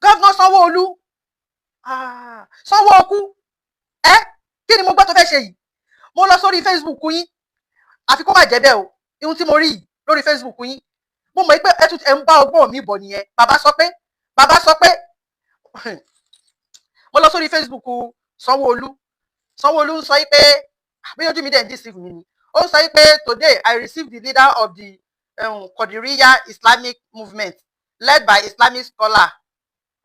Governor Sanwoolu, Sanwo-Oku, kí ni mo gbọ́ tó fẹ́ ṣe yìí? Mo lọ sórí Facebook yín, àfi kó má jẹ́ bẹ́ẹ̀ o, ihun tí mo rí yìí lórí Facebook yín, mo mọ̀ pé ẹ tún ń bá ọgbọ́n mi bọ̀ nìyẹn. Bàbá sọ pé mo lọ sórí Facebook Sanwoolu ń sọ pé bí ojú mi dẹ̀ ń deceive mi ni, ó ń sọ pé today I received the leader of the Qadiriya Islamic movement led by Islamic scholar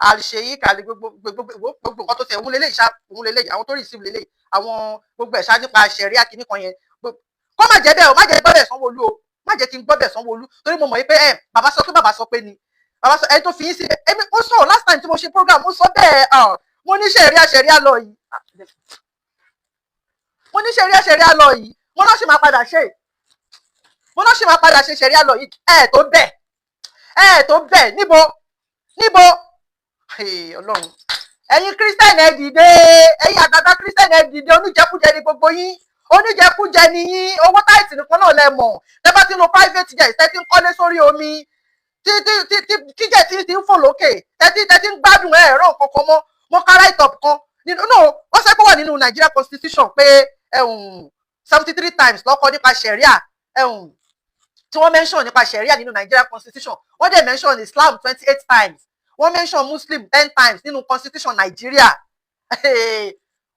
Al-Sheikh gbogbo nǹkan tó tẹ̀ òun lélẹ́yìí àwọn tó receive lélẹ́yìí àwọn gbogbo ẹ̀ṣá nípa ṣẹ̀ríà kìíní kan yẹn kó má jẹ́ bẹ́ẹ̀ o, má jẹ́ gbọ́ bẹ̀ Sanwoolu o, má jẹ́ kí n gbọ́ bẹ̀ Sanwoolu torí mo mọ̀ pé bàbá sọ pé ni bàbá sọ ẹni tó fi yín sílẹ̀ èmi ó sọ last time tí mo ṣe program ó sọ bẹ́ẹ̀ mo ní ṣẹ̀ríà lọ yìí mo náà sì máa padà ṣe ṣẹ̀ríà lọ yìí tó bẹ́ẹ̀ níbo Ọlọ́run ẹ̀yin Christian ẹ dìde, ẹ̀yin àgbàgbà Christian ẹ dìde, oníjẹkújẹ ni gbogbo yín, oníjẹkújẹ ni yín, owó táìtì nìkan náà lẹ mọ̀, tẹ́ bá ti lo private jet tẹ́ ti ń kọ́lé sórí omi tíjẹ̀ tí ti ń fò lókè tẹ́ ti ń gbádùn ẹ̀rọ kankan mọ́ mo ká write up kan wọ́n sẹ́ pé wà nínú Nigeria constitution pé 73 times lọ́kọ́ nípa ṣẹ̀ríà tí wọ́n mention nípa ṣẹ̀ríà nínú Nigeria constitution, wọ́n dẹ̀ mention Islam 28 times, wọ́n mention Muslim 10 times nínú constitution Nigeria.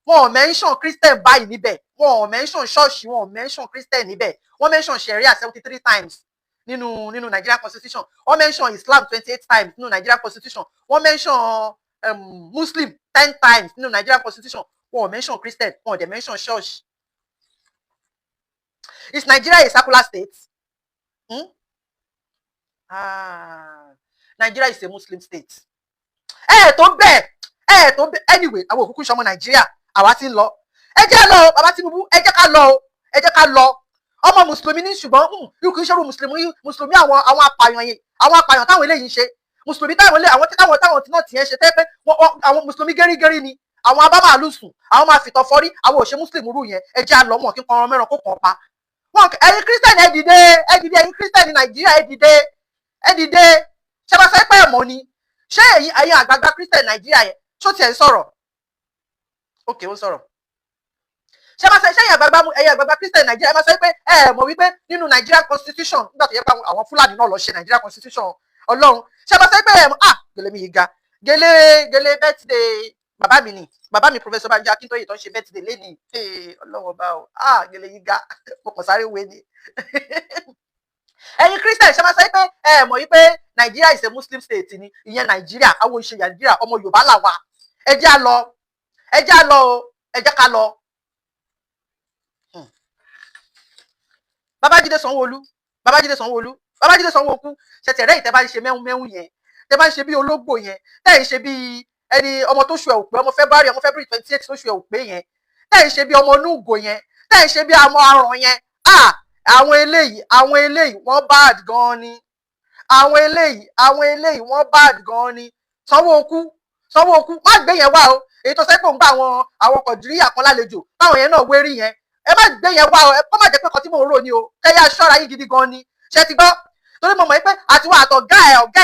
Wọ́n mention Christian báyìí níbẹ̀, wọ́n mention ṣọ́ọ̀ṣì, wọ́n mention Christian níbẹ̀, wọ́n mention ṣẹ̀ríà 73 times nínú Nigeria constitution, wọ́n mention Islam 28 times nínú Nigeria constitution, wọ́n mention Muslim 10 times nínú Nigeria constitution, wọ́n mention Christian, wọ́n dẹ̀ mention church. Is Nigeria a secular state? Nigeria is a Muslim state. Tó bẹ́ẹ̀ anyway àwọn òkúkú ìṣọmọ Nàìjíríà àwa ti ń lọ, ẹ jẹ́ lọ bàbá Tinubu, ẹ jẹ́ ká lọ ọmọ mùsùlùmí ní ṣùgbọ́n yóò kì í ṣerú mùsùlùmí àwọn apààyàn táwọn eléyìí ń ṣe, mùsùlùmí táwọn tí náà tiẹ̀ ṣe tẹ́ pé àwọn mùsùlùmí gẹ́rígẹ́rí ni, àwọn abámàálù sùn, àwọn máa fìtọ̀ fọ́rí, àwọn òṣè mùsùlùmí rú yẹn, ẹ jẹ́ lọ mọ̀ kí n kan ọmọ mẹ́ran kó kàn pa. Ẹ̀yin Christian ẹ dìde, ẹ̀yin Christian ní Nàìjíríà ẹ dìde ṣé bá sọ pé ẹ̀mọ́ ni, ṣé ẹ̀yin àgbààgbà Christian Nàìjíríà yẹn ṣó tiẹ̀ ń sọ̀rọ̀? Okay, ó ń sọ̀rọ̀. Ṣé bá sọ ẹ̀yin àgbààgbà Christian Nàìjíríà máa sọ pé mọ̀ wípé nínú Nigeria constitution nígbà tó yẹ pé àwọn Fúlàní náà lọ ṣe Nigeria constitution Ọlọ́run, ṣé bá sọ pé gèlè mi yìí ga gèlè birthday bàbá mi Professor Banji Akintoye tó ń ṣe birthday lẹ́ni Ọlọ́run ọba o gèlè yìí ga mo kàn sáré wé ni. Ẹ̀yin Christian ṣe máa sọ pé mọ̀ wípé Nigeria is a Muslim state ni, ìyẹn Nigeria àwọn ìṣe Nigeria ọmọ Yorùbá là wà, ẹ jẹ́ ká lọ. Babájídé Sanwó-Olú ṣẹ̀tẹ̀rẹ́ ìtẹ́ bá ń ṣe mẹ́hún yẹn, tẹ́ bá ń ṣe bí ológbò yẹn, tẹ́ ń ṣe bí ẹni ọmọ tó ṣù ẹ̀ òpé ọmọ February 28 tó ṣù ẹ̀ òpé yẹn, tẹ́ ń ṣe bí ọmọ onúgò yẹn, tẹ́ ń ṣe bí ọmọ aràn yẹn, àwọn eléyìí wọ́n bad gan ni, àwọn eléyìí wọ́n bad gan ni. Sanwó-Oku má gbé yẹn wá o, èyí tó sẹ́pọ̀ ń gbà àwọn Kọ̀dìríyà kan lálejò táwọn yẹn náà wérí yẹn, ẹ má gbé yẹn wá o, ẹ kọ́ má jẹ́ pé kan tí mò ń rò ní o, kẹ́yà ṣọ́ra yín gidi gan ni, ṣe ti gbọ́? Torí mo mọ̀ pé àtiwọ́ àtọ̀gá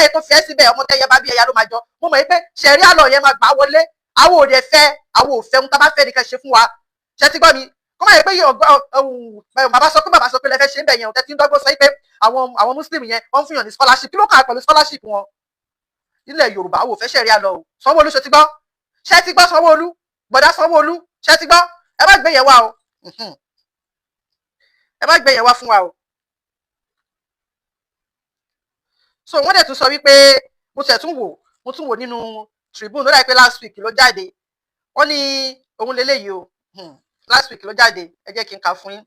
ẹ̀ tó fi ẹ́ síbẹ̀ ọmọ tẹ́yẹ bá bí ẹ̀yà ló máa jọ, mo mọ̀ pé ṣẹ̀ríà lọ yẹn máa gbà wọlé, àwọn ò fẹ́ ń tá bá fẹ́ ni kẹ́ ṣe fún wa, ṣe ti gbọ́ mi? Kọ́ máa yẹ pé bàbá sọ pé lẹ́fẹ́ ṣe ń bẹ̀ yẹn ò tẹ́tí ń dọ́gbọ́n sọ pé àwọn Muslim yẹn wọ́n fún yàn ní scholarship, kí ló kàn án pẹ̀lú scholarship wọn? Ilẹ̀ Yorùbá wò fẹ́ ṣẹ̀ríà lọ o. Sanwó-Olú ṣe ti gbọ́ Sanwó-Olú, bọ̀dá Sanwó-Olú ṣe ti gbọ́, ẹ má gbé yẹn wá o, ẹ má gbé yẹn wá fún wa o. So wọ́n dẹ̀ tún sọ wípé mo tún wò nínú Tribune ló dà pé last week ló jáde, wọ́n ní òun lélẹ́yìí o, last week ló jáde, ẹ jẹ́ kí n kà fún yín.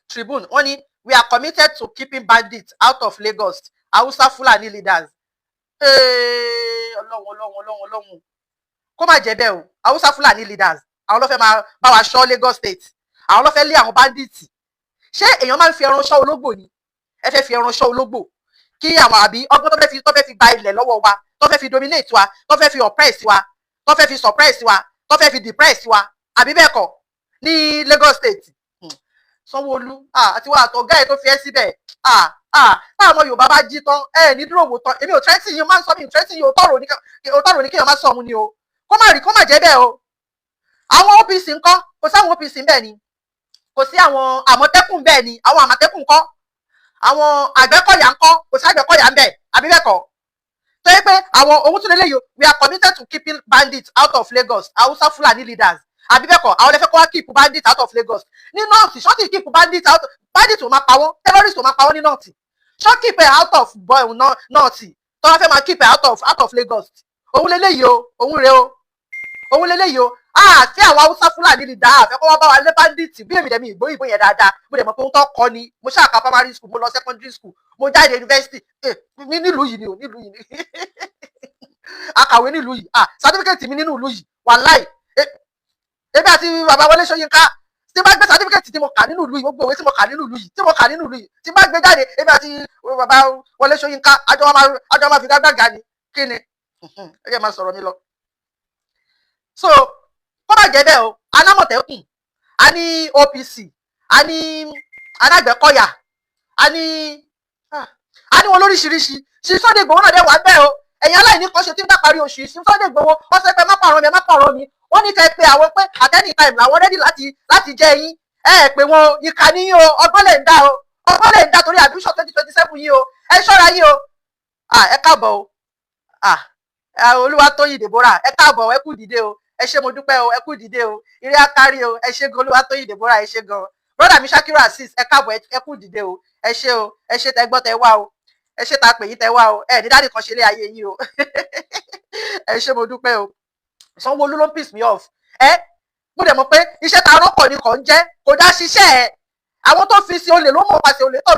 Tribune wọ́n ní we are committed to keeping bandits out of Lagos, Hausa Fulani leaders. Ọlọ́run kó má jẹ́ bẹ́ẹ̀ o, Hausa Fulani leaders àwọn ló fẹ́ máa bá wa ṣọ́ Lagos state, àwọn ló fẹ́ lé àwọn bandits. Ṣé èèyàn máa ń fi ẹran ṣọ́ ológbò ni? Ẹ fẹ́ fi ẹran ṣọ́ ológbò kí àwọn àbí ọgbọ́n tó fẹ́ fi gba ilẹ̀ lọ́wọ́ wa, tó fẹ́ fi dominate wa, tó fẹ́ fi oppress wa, tó fẹ́ fi suppress wa, tó fẹ́ fi depress wa, àbí bẹ́ẹ̀ kọ́ ní Lagos state. Sanwoolu àti wà àtọ̀gá ẹ̀ tó fi ẹ́ síbẹ̀ táwọn Yorùbá bá jí tán ní dúró wò tán èmi ò tẹ́tí yín máa ń sọ mi ò tẹ́tí yín òótọ́rọ̀ ní kéèyàn má sọ ọ̀hún ni o kó má jẹ́ bẹ́ẹ̀ o. Àwọn OPC ńkọ́ kò sáwọn OPC bẹ́ẹ̀ ni kò sí àwọn Àmọ̀tẹ́kùn bẹ́ẹ̀ ni àwọn Àmọ̀tẹ́kùn ńkọ́ àwọn Àgbẹ̀kọ̀yà ńkọ́ kò sí Àgbẹ̀kọ̀yà ń bẹ̀ àbí bẹ́ẹ̀ kọ́ tó yẹ pé àwọn ohun tún lélẹ́yìí we are committed to keeping bandits out of Lagos Hausa Fulani leaders àbí bẹ́ẹ̀ kọ́ àwọn ẹlẹ́fẹ́ kọ́ wá keep bandits out of Lagos ní nọ́ọ̀tì ṣọ́ọ̀tì keep bandits out bandits ò máa pa wọ́n terrorists ò máa pa wọ́n ní nọ́ọ̀tì ṣọ́ keep it out of nọ́ọ̀tì tó wá fẹ́ máa keep it out of Lagos òun lélẹ́yìí o òun rè o òun lélẹ́yìí o àti àwọn Hausa Fulani leader àfẹ́ kọ́ wá bá wa lé bandits bí èmi dẹ̀mi ìgbóyìnbó yẹn dáadáa mo dẹ̀ mọ̀ pé ohun tó kọ́ ni mo ṣáàkà primary school mo lọ secondary school mo jáde university nílùú yìí ni o nílùú yìí ni akàwé nílùú yìí certificate mi nínú ìlú yìí wàláì èmi àti bàbá Wọlé Ṣóyínká tí bá gbé certificate tí mo kà nínú ìlú yìí gbogbo òwe tí mo kà nínú ìlú yìí tí bá gbé jáde èmi àti bàbá Wọlé Ṣóyínká àjọ máa fi dágbàgà ni kí ni ẹ jẹ́ máa sọ̀rọ̀ mi lọ. So kó má jẹ́ bẹ́ẹ̀ o alámọ̀tẹ́kùn a ní OPC a ní Alágbẹ̀kọ̀yà a ní wọn lóríṣiríṣi ṣí Sunday Igboho náà dẹ̀ wá bẹ́ẹ̀ o ẹ̀yin aláìní kan ṣe tí ń bá parí oṣù yìí ṣí Sunday Igboho wọ́n sọ pé má pààrọ̀ mi wọ́n ní kẹ́ pé àwọn pé at any time làwọn rẹ́dí láti jẹ yín pé wọn ìkà ní yín o ọgbọ́n lè ń dá torí admission 2027 yín o ẹ ṣọ́ra yín o ẹ káàbọ̀ o Olúwatóyìn Deborah ẹ káàbọ̀ ẹ kú dìde o ẹ ṣé mo dúpẹ́ o ẹ kú dìde o ire akárí o ẹ ṣé gan Olúwatóyìn Deborah ẹ ṣé gan brother mi Shakiru Azeez ẹ káàbọ̀ ẹ kú dìde o ẹ ṣé tẹ gbọ́ tẹ wá o ẹ ṣé ta pè yín tẹ wá o ẹ ní dáàdì kan ṣe lé ayé yín o ẹ ṣé mo dúpẹ́ o Sanwó-Olú ló ń piss me off mo dẹ̀ mọ̀ pé iṣẹ́ ta rọ́pọ̀ ni kò ń jẹ́ kò dá ṣiṣẹ́ ẹ̀ àwọn tó fi sí olè ló mọ̀ pàṣẹ olè tọ̀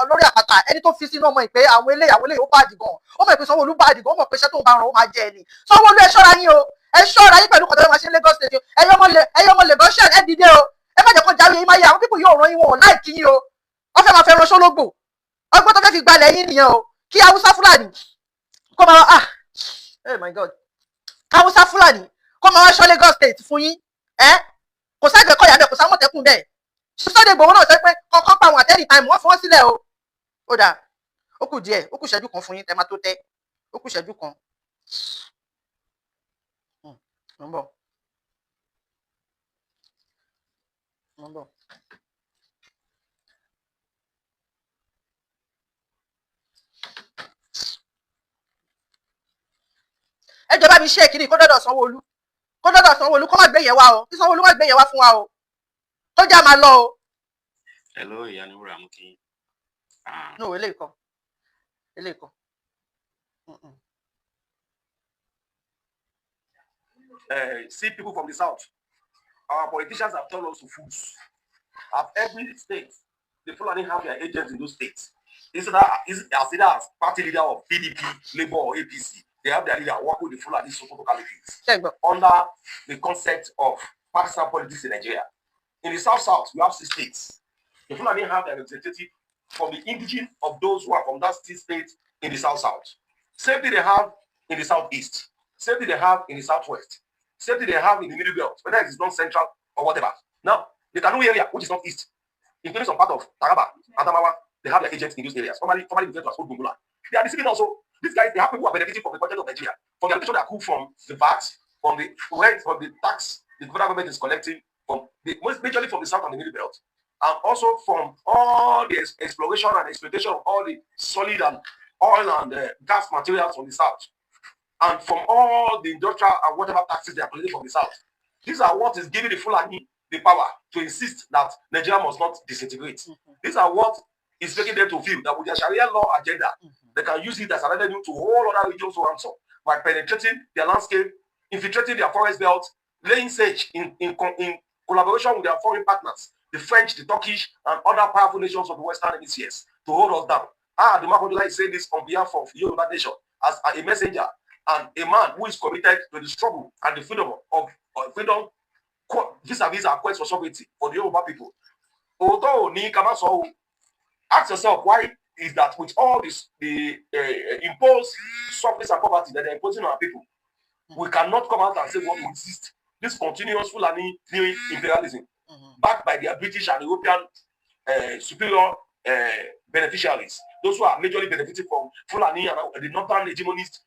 lórí àpáta ẹni tó fi sínú ọmọ ìpè àwọn eléyàwó ó bá àdìgàn ó mọ̀ pé Sanwó-Olú bá àdìgàn ó mọ̀ pé iṣẹ́ tó ń bá ràn ó máa jẹ ẹni Sanwó-Olú ẹ ṣọ́ra yín o ẹ ṣọ́ra yín pẹ̀lú kọ̀tọ́ máa ṣe Lagos State ẹ̀yọ́ ọmọ Lagos ṣẹ́ ẹ dìde o ẹ má jẹ́ kó jáwé yín máa yẹ àwọn pípò yóò ràn yín wọn láì kí yín o wọ́n fẹ́ máa fẹ́ ránṣọ́ lógbò ọgbọ́n tó fẹ́ fi gbalẹ̀ yín nìyẹn o kí Hausa Fulani kó máa oh my God Hausa Fulani kó máa wá ṣọ́ Lagos State fún yín kò s'Àgbẹ̀kọ̀yà bẹ́ẹ̀ kò s'Àmọ̀tẹ́kùn bẹ́ẹ̀ Sunday Igboho náà sọ pé kọ́kọ́ pa àwọn àtẹ́rì táìmù wọ́n fi wọ́n sílẹ̀ o ó dà ó kù díẹ̀ ó kù ìṣẹ́jú kan fún yín tẹ́ máa tó tẹ́ ó kù ìṣẹ́jú kan mo ń bọ̀. ẹ jọba mi ṣe kíní kó dọ́dọ̀ Sanwó-Olú kó má gbé yẹn wá o kí Sanwó-Olú má gbé yẹn wá fún wa o tó já máa lọ o. Hello, ìyá ni wúrà mú kí. No, eléyìí kọ́. See people from the south. Our politicians have turned us to fools. Of every state, the Fulani have their agents in those states. Instead as party leader of PDP, Labour, or APC, they have their leader work with the Fulani social localities under the concept of partisan politics in Nigeria. In the south, we have 6 states. The Fulani have their representative from the indigenous of those who are from that state in the south. Same thing they have in the southeast. Same thing they have in the southwest. Same thing they have in the middle belt, whether it is not central or whatever. Now, the Kanu area, which is not east, including some part of Taraba, Adamawa, they have their agents in those areas. Formerly referred to as Kogun Wole. They are deceiving also. These guys, they have people who are benefiting from the budget of Nigeria, from the allocation that accrue from the VAT, from the rent, from the tax the federal government is collecting, majorly from the south and the middle belt, and also from all the exploration and exploitation of all the solid and oil and gas materials from the south, and from all the industrial and whatever taxes they are collecting from the south. These are what is giving the Fulani the power to insist that Nigeria must not disintegrate. These are what is making them to feel that with their Sharia law agenda, they can use it as an avenue to all other regions to ransom by penetrating their landscape, infiltrating their forest belt, laying siege in collaboration with their foreign partners, the French, the Turkish, and other powerful nations of the Western Hemispheres, to hold us down. The Makodula is saying this on behalf of Yoruba Nation as a messenger and a man who is committed to the struggle and the freedom of freedom vis-a-vis our quest for sovereignty for the Yoruba people. Although ask yourself, why is that with all this the imposed suffering and poverty that they're imposing on our people, we cannot come out and say what we resist this continuous Fulani imperialism backed by their British and European superior beneficiaries, those who are majorly benefiting from Fulani and the northern hegemonist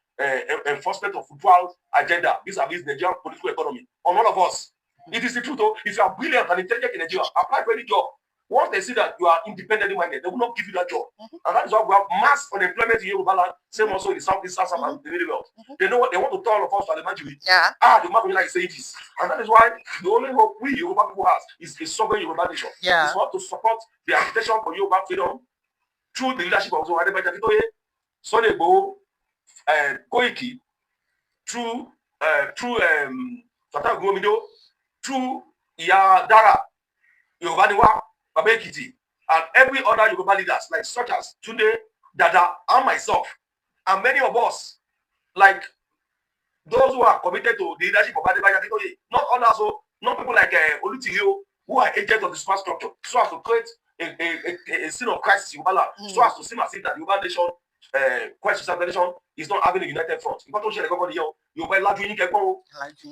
enforcement of football agenda. These are these Nigerian political economy on all of us. It is the truth, though. If you are brilliant and intelligent in Nigeria, apply for any job. Once they see that you are independently minded, they will not give you that job. And that is why we have mass unemployment in Yoruba land, same also in the southeast, south, and the middle belt. They know what they want to tell all of us to imagine. The map like say it is. And that is why the only hope we Yoruba people have is a sovereign Yoruba nation. It's for us to support the agitation for Yoruba freedom through the leadership of Adebayo Akitoye, Sunday Igboho, Koiki, through Fatai Gbomido, through Iya Dara, Yoruba Niwa, Baba Ekiti, and every other Yoruba leaders, like such as Tunde, Dada, and myself, and many of us, like those who are committed to the leadership of Adebayo Akitoye, not others, not people like Olu Eko, who are agents of the superstructure, so as to create a scene of crisis in Yoruba land, so as to seem as if that the Yoruba nation, crisis nation, is not having a united front. Nǹkan tó ń ṣẹlẹ̀ gbọ́dọ̀ yẹ o, Yorùbá lájú yín kẹ́gbọ́n o,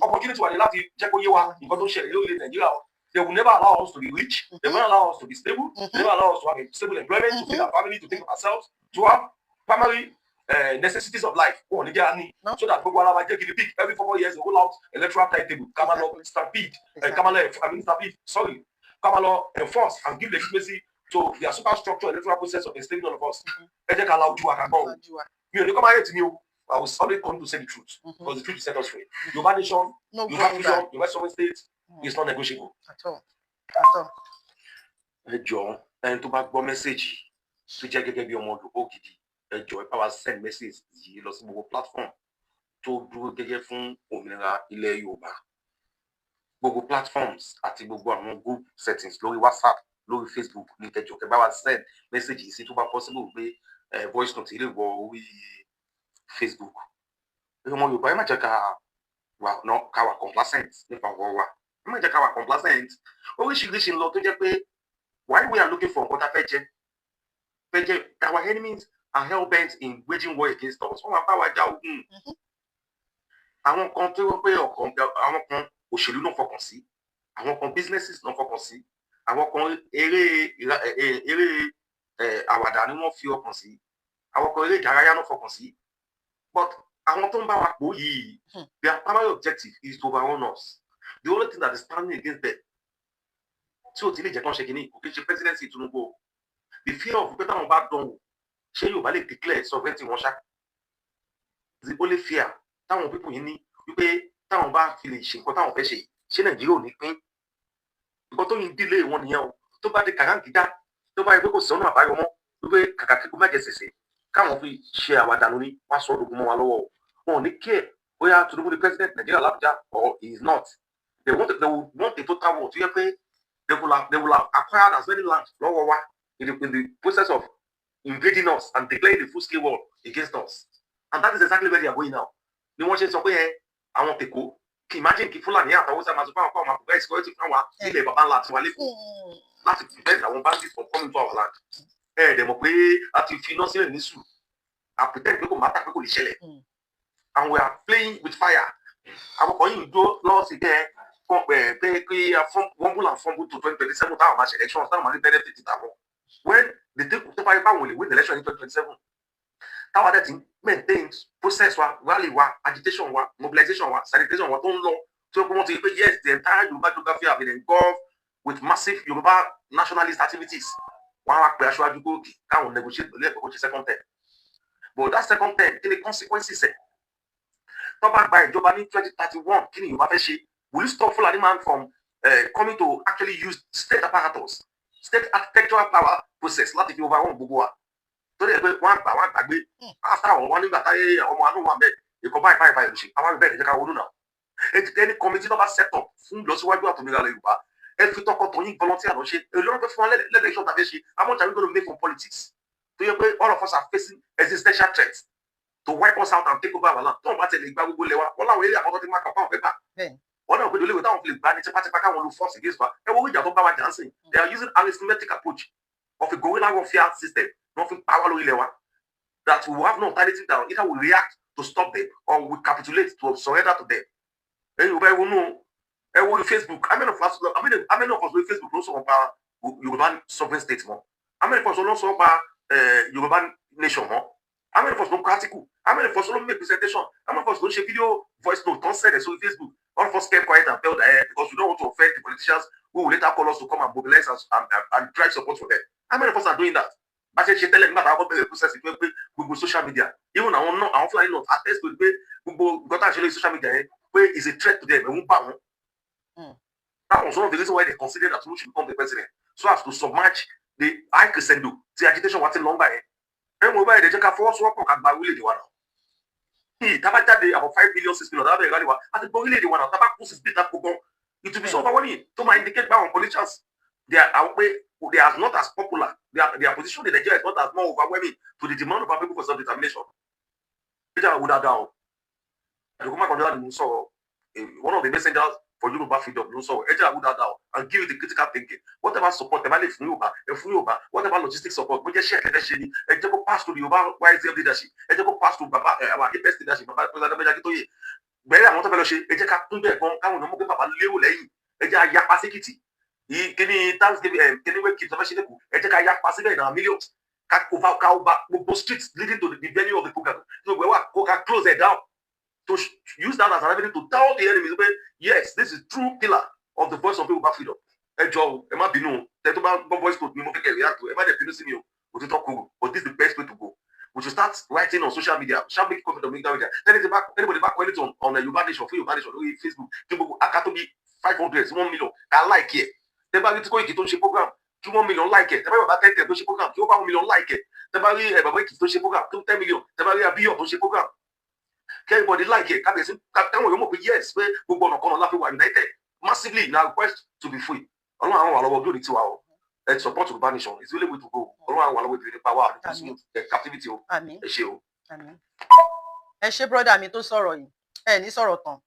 opportunity wà ní láti jẹ́ kó yé wa nǹkan tó ń ṣẹlẹ̀ lórílẹ̀ Nàìjíríà o. They will never allow us to be rich. They will not allow us to be stable. They will not allow us to have a stable employment, to feed our family, to think of ourselves, to have primary necessities of life. So that people are like taking the peak every 4 years, they roll out electoral timetable. Kamalo stampede. Stampede. Sorry. Kamalo enforce and give legitimacy to their superstructure electoral process of enslaving all of us. I was always come to say the truth because the truth is set us free. Yoruba nation, Yoruba freedom, Yoruba sovereign state is not negotiable. At all. Ẹ jọ̀ọ́, ẹni tó bá gbọ́ mẹ́sẹ̀gì tó jẹ́ gẹ́gẹ́ bí ọmọ Yorùbá gidi, ẹ jọ̀ọ́ ẹ bá wa send message yìí lọ sí gbogbo platform tó dúró gẹ́gẹ́ fún òmìnira ilẹ̀ Yorùbá. Gbogbo platforms àti gbogbo àwọn group settings lórí WhatsApp, lórí Facebook ní ẹ jọ̀ọ́ ẹ bá wa send message yìí sí tó bá possible pé voice note ilé wọ orí Facebook. Ọmọ Yorùbá ẹ má jẹ́ ká wà complacent nípa ọ̀rọ̀ wa. Ẹ má jẹ́ ká wà complacent. Oríṣiríṣi ń lọ tó jẹ́ pé why we are looking for nǹkan tá fẹ́ jẹ, our enemies are hell-bent in waging war against us. Wọ́n máa bá wa jà ogun. Àwọn kan tó wọ́n pé àwọn kan òṣèlú náà fọkàn sí, àwọn kan businesses náà fọkàn sí, àwọn kan eré àwàdà ni wọ́n fi ọkàn sí, àwọn kan eré ìdárayá náà fọkàn sí. But àwọn tó ń bá wa pò yìí, their primary objective is to overrun us. The only thing that is standing against them, tí o ti lè jẹ́ kán ṣe kìíní, kò kí n ṣe presidency Tinubu. The fear of pé táwọn bá dán wò, ṣé Yorùbá lè declare sovereignty wọn ṣá? The only fear táwọn people yìí ní wípé táwọn bá fi lè ṣe nǹkan táwọn fẹ́ ṣe, ṣé Nàìjíríà ò ní pín? Nǹkan tó yin dílé wọn nìyẹn o. Tó bá di kàráǹgídá, tó bá yẹ pé kò sọ́nà àbáyọ mọ́, wípé kàkà kíkú má jẹ sèse, káwọn fi ṣe àwàdànù ní wá sọ ògùn mọ́ wa lọ́wọ́ o. Wọn ò ní kí ẹ̀ bóyá Tinubu ni president Nàìjíríà l'Abuja or he is not. They want a total war tó yẹ pé they will have acquired as many land lọ́wọ́ wa in the process of invading us and declaring the full-scale war against us. And that is exactly where they are going now. Ni wọ́n ṣe sọ pé àwọn tèkó kí imagine kí Fúlàní àtàwọn sábà sọ pé àwọn máa provide security fún wa ilẹ̀ bàbá ńlá tiwa lẹ́kọ̀ọ́ láti prevent àwọn bandits from coming to our land. Dẹ̀ mọ̀ pé a ti fi iná sílẹ̀ ní sùn. I pretend pé kò má tà pé kò lè ṣẹlẹ̀. And we are playing with fire. Àwọn kan yìí dúró lọ́wọ́ sí bẹ́ẹ̀ pé kí fumble and fumble to 2027 táwọn máa ṣe elections táwọn máa ní benefit ìtàwọn. When they take tó bá yẹ báwọn lè win the election in 2027, táwọn adé ti maintain process wa, rally wa, agitation wa, mobilization wa, sanitation wa tó ń lọ tó yẹ kó wọ́n ti rí pé yes, the entire Yoruba geography have been engulfed with massive Yoruba nationalist activities. Wọ́n á pè aṣáájú gòkè káwọn negotiate pẹ̀lú ẹ̀kọ́ ṣe second term. But that second term, kí ni consequences ẹ̀? Tó bá gba ìjọba ní 2031, kí ni Yorùbá fẹ́ ṣe? Will you stop Fulani man from coming to actually use state apparatus, state architectural power process láti fi overrun gbogbo wa? Tó dẹ̀ pé wọ́n gbàgbé after àwọn wọn nígbà táyé ọmọ àánú wà bẹ́ẹ̀ èkó báyìí ló ṣe àwọn bẹ́ẹ̀ jẹ́ ká wọnú náà. Ẹni committee tó bá set up fún ìlọsíwájú àtòmíra ilẹ̀ Yorùbá ẹ fi tọkọtọyìn volunteer lọ ṣe èlò ọ̀pẹ fún wọn lẹ́lẹ́ṣọ̀ tàbí ṣe how much are we going to make from politics? Tó yẹ pé all of us are facing existential threats to wipe us out and take over our land. Tó wọn bá tẹ̀lé ìgbà gbogbo lẹ́wà wọn láwọn eré àkọ́kọ́ tí máa kà fáwọn fẹ́ gbà. Wọ́n náà péjọ léwu táwọn fi lè gbà ní tipátipá káwọn lu force against wa. Ẹ wo ìjà tó bá wa jà ń sìn. They are using arithmetic approach of a guerrilla warfare system. Wọ́n fi power lórí ilẹ̀ wa. That we will have no alternative that either we react to stop them or we capitulate to surrender to them. Ẹ Yorùbá ẹ wo nù ẹ wo Facebook. How many of us wey Facebook ló sọ̀rọ̀ pa Yoruba sovereign state more? How many of us don't talk about Yoruba nation more? How many of us don't article? How many of us don't make presentation? How many of us don't share video, voice note, don't send it on Facebook? All of us kept quiet and felt that because we don't want to offend the politicians who will later call us to come and mobilize us and drive support for them. How many of us are doing that? But she tell them that I want to process it with social media. Even our flying not attest to it. Google got actually social media where is a threat to them. That was one of the reasons why they considered that Tinubu should become the president, so as to submerge the high crescendo, the agitation was long by. And we they just force work at Bawile the one. Tabata de about 5 million, 6 million. At the Bawile the one, Tabakus is beat up. It will be so overwhelming. To my indicate by politicians, they are not as popular. Their position in Nigeria is not as more overwhelming to the demand of our people for self-determination. One of the messengers for Yoruba freedom, and give you the critical thinking. Whatever support, whatever logistic support, we just share leadership, and just pass to the Yoruba YZF leadership, and just pass to Baba, our best leadership, Baba, President Benjamin. Bẹ́ẹ̀ àwọn tó fẹ́ lọ ṣe ẹ jẹ́ ká tún bẹ́ẹ̀ gan káwọn ọmọ pé bàbá léwu lẹ́yìn ẹ jẹ́ ká yapa síkìtì yìí kíní thanksgiving kíní wéèkì tó fẹ́ ṣe lẹ́kọ̀ọ́ ẹ jẹ́ ká yapa síbẹ̀ náà millions ká over gbogbo streets leading to the venue of the program so gbẹ wà kó ká close it down to use that as an avenue to tell the enemies pé yes this is true pillar of the voice of people back freedom ẹ jọ ẹ má bínú tẹ tó bá gbọ́ voice note mi mo kékeré react to ẹ má dẹ̀ bínú sí mi o òtítọ́ kúrò but this is the best way to go. We should start writing on social media. Shall make comment on media. Anybody back on a Yoruba Nation, for Yoruba Nation, Facebook, Akatobi 500, 1 million. I like it. The body to go into program, 1 million like it. The body about 10 to program, 1 million like it. The body about to program, 10 million. The body a beyond to program. Everybody like it. Yes, we're going to come on united massively. Now, request to be free. I don't do it 2 hours. And support to the nation is really way to go. With the power, the captivity. Àmín. Àmín. Ẹ ṣé brother mi tó sọ̀rọ̀ yìí. Ẹ ní sọ̀rọ̀ tán.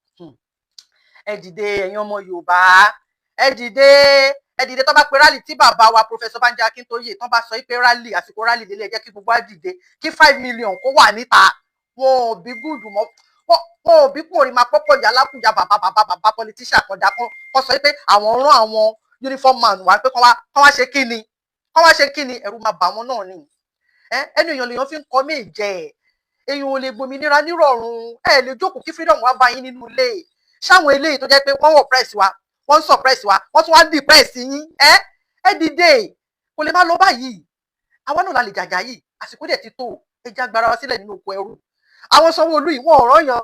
Ẹ dìde ẹ̀yin ọmọ Yorùbá. Ẹ dìde tó bá pe rally tí bàbá wa Professor Banji Akintoye tán bá sọ pé rally àsìkò rally lélẹ̀ jẹ́ kí gbogbo á dìde kí 5 million kó wà níta. Wọn ò bí good mọ́. Wọn ò bí kúrò máa pọ́pọ̀ yà lákùnjà bàbá politician kọjá kan sọ pé àwọn rán àwọn uniform man wá pé kán wá ṣe kíni ẹ̀rù máa bà wọ́n náà ni ẹnu èèyàn lèèyàn fi ń kọ méje èèyàn ò lè gbòmìnira nírọ̀rùn ẹ lè jókòó kí freedom wá bá yín nínú ilé ṣáwọn eléyìí tó jẹ́ pé wọ́n wọ̀ press wa wọ́n ń suppress wa wọ́n tún wá dì press yín ẹ dìde kò lè má lọ báyìí àwa náà la lè jàjà yìí àsìkò dẹ̀ ti tó ẹ já gbára wa sílẹ̀ nínú oko ẹrú àwọn Sanwó-Olú yìí wọ́n ọ̀rọ̀ yan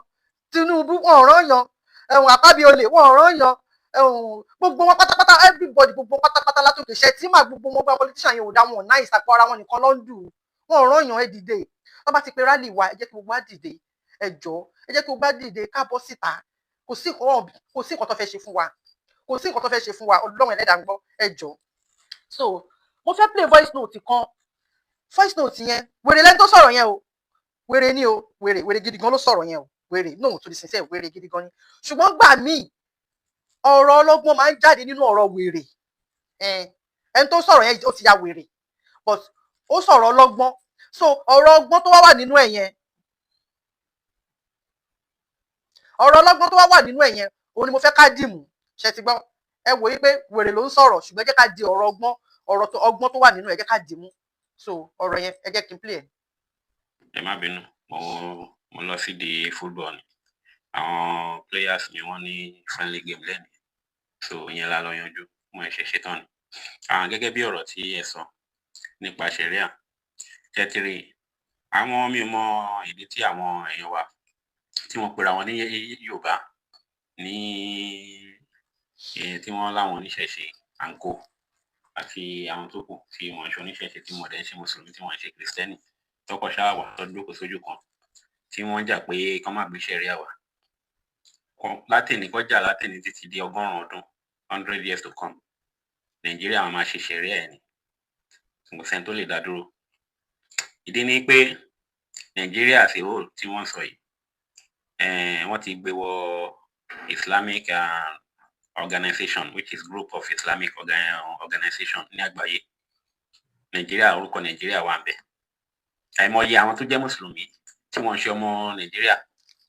Tinubu wọ́n ọ̀rọ̀ yan Àkábíolè wọ́n ọ̀rọ̀ yan gbogbo wọn pátápátá everybody gbogbo pátápátá látòkè ṣe tí màá gbogbo wọn gba politician yẹn ò dá wọn náà ìsàpọ̀ ara wọn nìkan ló ń dù wọn ò rán yàn ẹ dìde wọn bá ti pe rally wa ẹ jẹ́ kí gbogbo á dìde ẹ jọ̀ọ́ ẹ jẹ́ kí gbogbo á dìde ká bọ́ síta kò sí nǹkan tó fẹ́ ṣe fún wa Ọlọ́run ẹlẹ́dàá ń gbọ́ ẹ jọ̀ọ́ so mo fẹ́ play voice note yẹn wèrè lẹ́ni tó sọ̀rọ̀ yẹn o wèrè ni o wèrè gidi gan ló sọ̀rọ̀ yẹn o wèrè no to the sincere wèrè gidi gan ni ṣùgbọ́n gbà míì ọ̀rọ̀ ọlọ́gbọ́n máa ń jáde nínú ọ̀rọ̀ wèrè ẹni tó sọ̀rọ̀ yẹn ó ti ya wèrè but ó sọ̀rọ̀ ọlọ́gbọ́n so ọ̀rọ̀ ọgbọ́n tó wà nínú ẹ̀ yẹn òun ni mo fẹ́ ká dìmú ṣe ti gbọ́ ẹ wò yí pé wèrè ló ń sọ̀rọ̀ ṣùgbọ́n ẹ jẹ́ ká di ọ̀rọ̀ ọgbọ́n tó wà nínú ẹ̀ jẹ́ ká dìmú so ọ̀rọ̀ yẹn ẹ jẹ́ kí n play ẹ̀. ẹ má bínú mo lọ sí di football ni àwọn players ni wọ́n ní friendly game lẹ́nu so ìyẹn la lọ yanjú mo ṣe ṣetán ni gẹ́gẹ́ bí ọ̀rọ̀ tí ẹ sọ nípa ṣẹ̀ríà tẹ́tìrì àwọn mi mọ ìdí tí àwọn èèyàn wa tí wọ́n pera wọn ní Yorùbá ní tí wọ́n láwọn oníṣẹ̀ṣe àǹkó àti àwọn tó kù tí wọ́n ṣe oníṣẹ̀ṣe tí wọ́n dẹ̀ ṣe mùsùlùmí tí wọ́n ṣe kìrìsìtẹ́nì tọkọ ṣáà wà tó dúró sójú kan tí wọ́n jà pé kán má gbé ṣẹ̀ríà wá látẹ̀ní kọjá látẹ̀ní títí di 100 ọdún 100 years to come Nàìjíríà máa ṣe ṣẹ̀ríà ẹ̀ ní kò sẹ́ni tó lè dá dúró ìdí ni pé Nàìjíríà as a whole tí wọ́n sọ yìí wọ́n ti gbé wọ Islamic organization which is group of Islamic organization ní àgbáyé Nàìjíríà orúkọ Nàìjíríà wà ń bẹ̀ àìmọye àwọn tó jẹ́ mùsùlùmí tí wọ́n ṣe ọmọ Nàìjíríà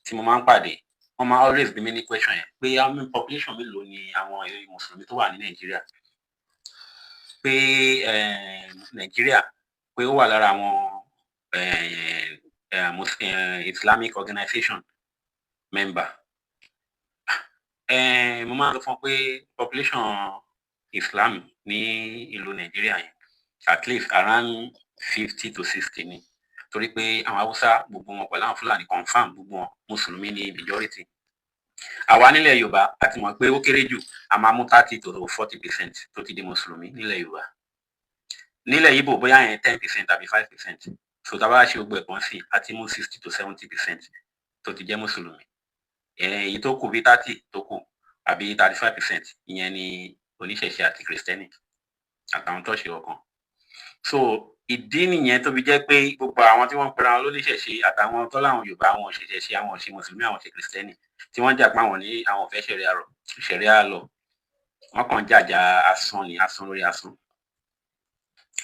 tí mo máa ń pàdé wọ́n máa always bí mi ní question yẹn pé how many population mélòó ni àwọn mùsùlùmí tó wà ní Nàìjíríà pé Nàìjíríà pé ó wà lára àwọn Islamic organization member. Mo máa ń sọ fún pé population Islam ní ìlú Nàìjíríà yẹn at least around 50 to 60 ni, torí pé àwọn Haúsá gbogbo wọn pẹ̀lú àwọn Fúlàní confam gbogbo wọn Mùsùlùmí ní majority. Àwa nílẹ̀ Yorùbá a ti mọ̀ pé ó kéré jù a máa mú 30 to 40% tó ti di Mùsùlùmí nílẹ̀ Yorùbá. Nílẹ̀ Ìgbò bóyá yẹn 10% tàbí 5%, so tá a bá ṣe gbogbo ẹ̀pọ̀n sí a ti mú 60 to 70% tó ti jẹ́ Mùsùlùmí. Èyí tó kù bí 30 tó kù àbí 35% ìyẹn ni oníṣẹ̀ṣe àti Kristẹni àtàwọn tó ṣe ọkàn. So ìdí nìyẹn tó fi jẹ́ pé gbogbo àwọn tí wọ́n ń pera wọn lóníṣẹ̀ṣe àtàwọn tó láwọn Yorùbá àwọn òṣèṣẹ̀ṣe àwọn òṣè Mùsùlùmí àwọn òṣè Kristẹni tí wọ́n jà pé àwọn ní àwọn fẹ́ ṣẹ̀ríà lọ, wọ́n kàn jàjà asán ni, asán lórí asán.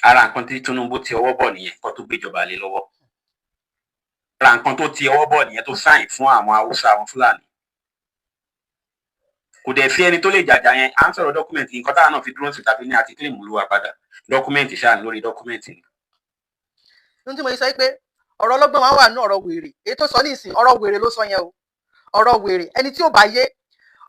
Ara nǹkan tí Tinubu ti ọwọ́ bọ̀ nìyẹn kó tó gbéjọba lé lọ́wọ́. Ara nǹkan tó ti ọwọ́ bọ̀ nìyẹn tó sáìn fún àwọn Haúsá àwọn Fúlàní. Kò dẹ̀ sí ẹni tó lè jàjà yẹn. À ń sọ̀rọ̀ dọ́kúmẹ̀ntì, nǹkan táwọn náà fi dúró sí tàbí ní àti kílè mú lówà padà. Dọ́kúmẹ̀ntì ṣáà ní lórí dọ́kúmẹ̀ntì ni. Ohun tí mo sọ pé ọ̀rọ̀ ọlọ́gbọ́n máa wà ní ọ̀rọ̀ wèrè. Èyí tó sọ ní ìsìn ọ̀rọ̀ wèrè ló sọ yẹn o. Ọ̀rọ̀ wèrè ẹni tí ò bá yé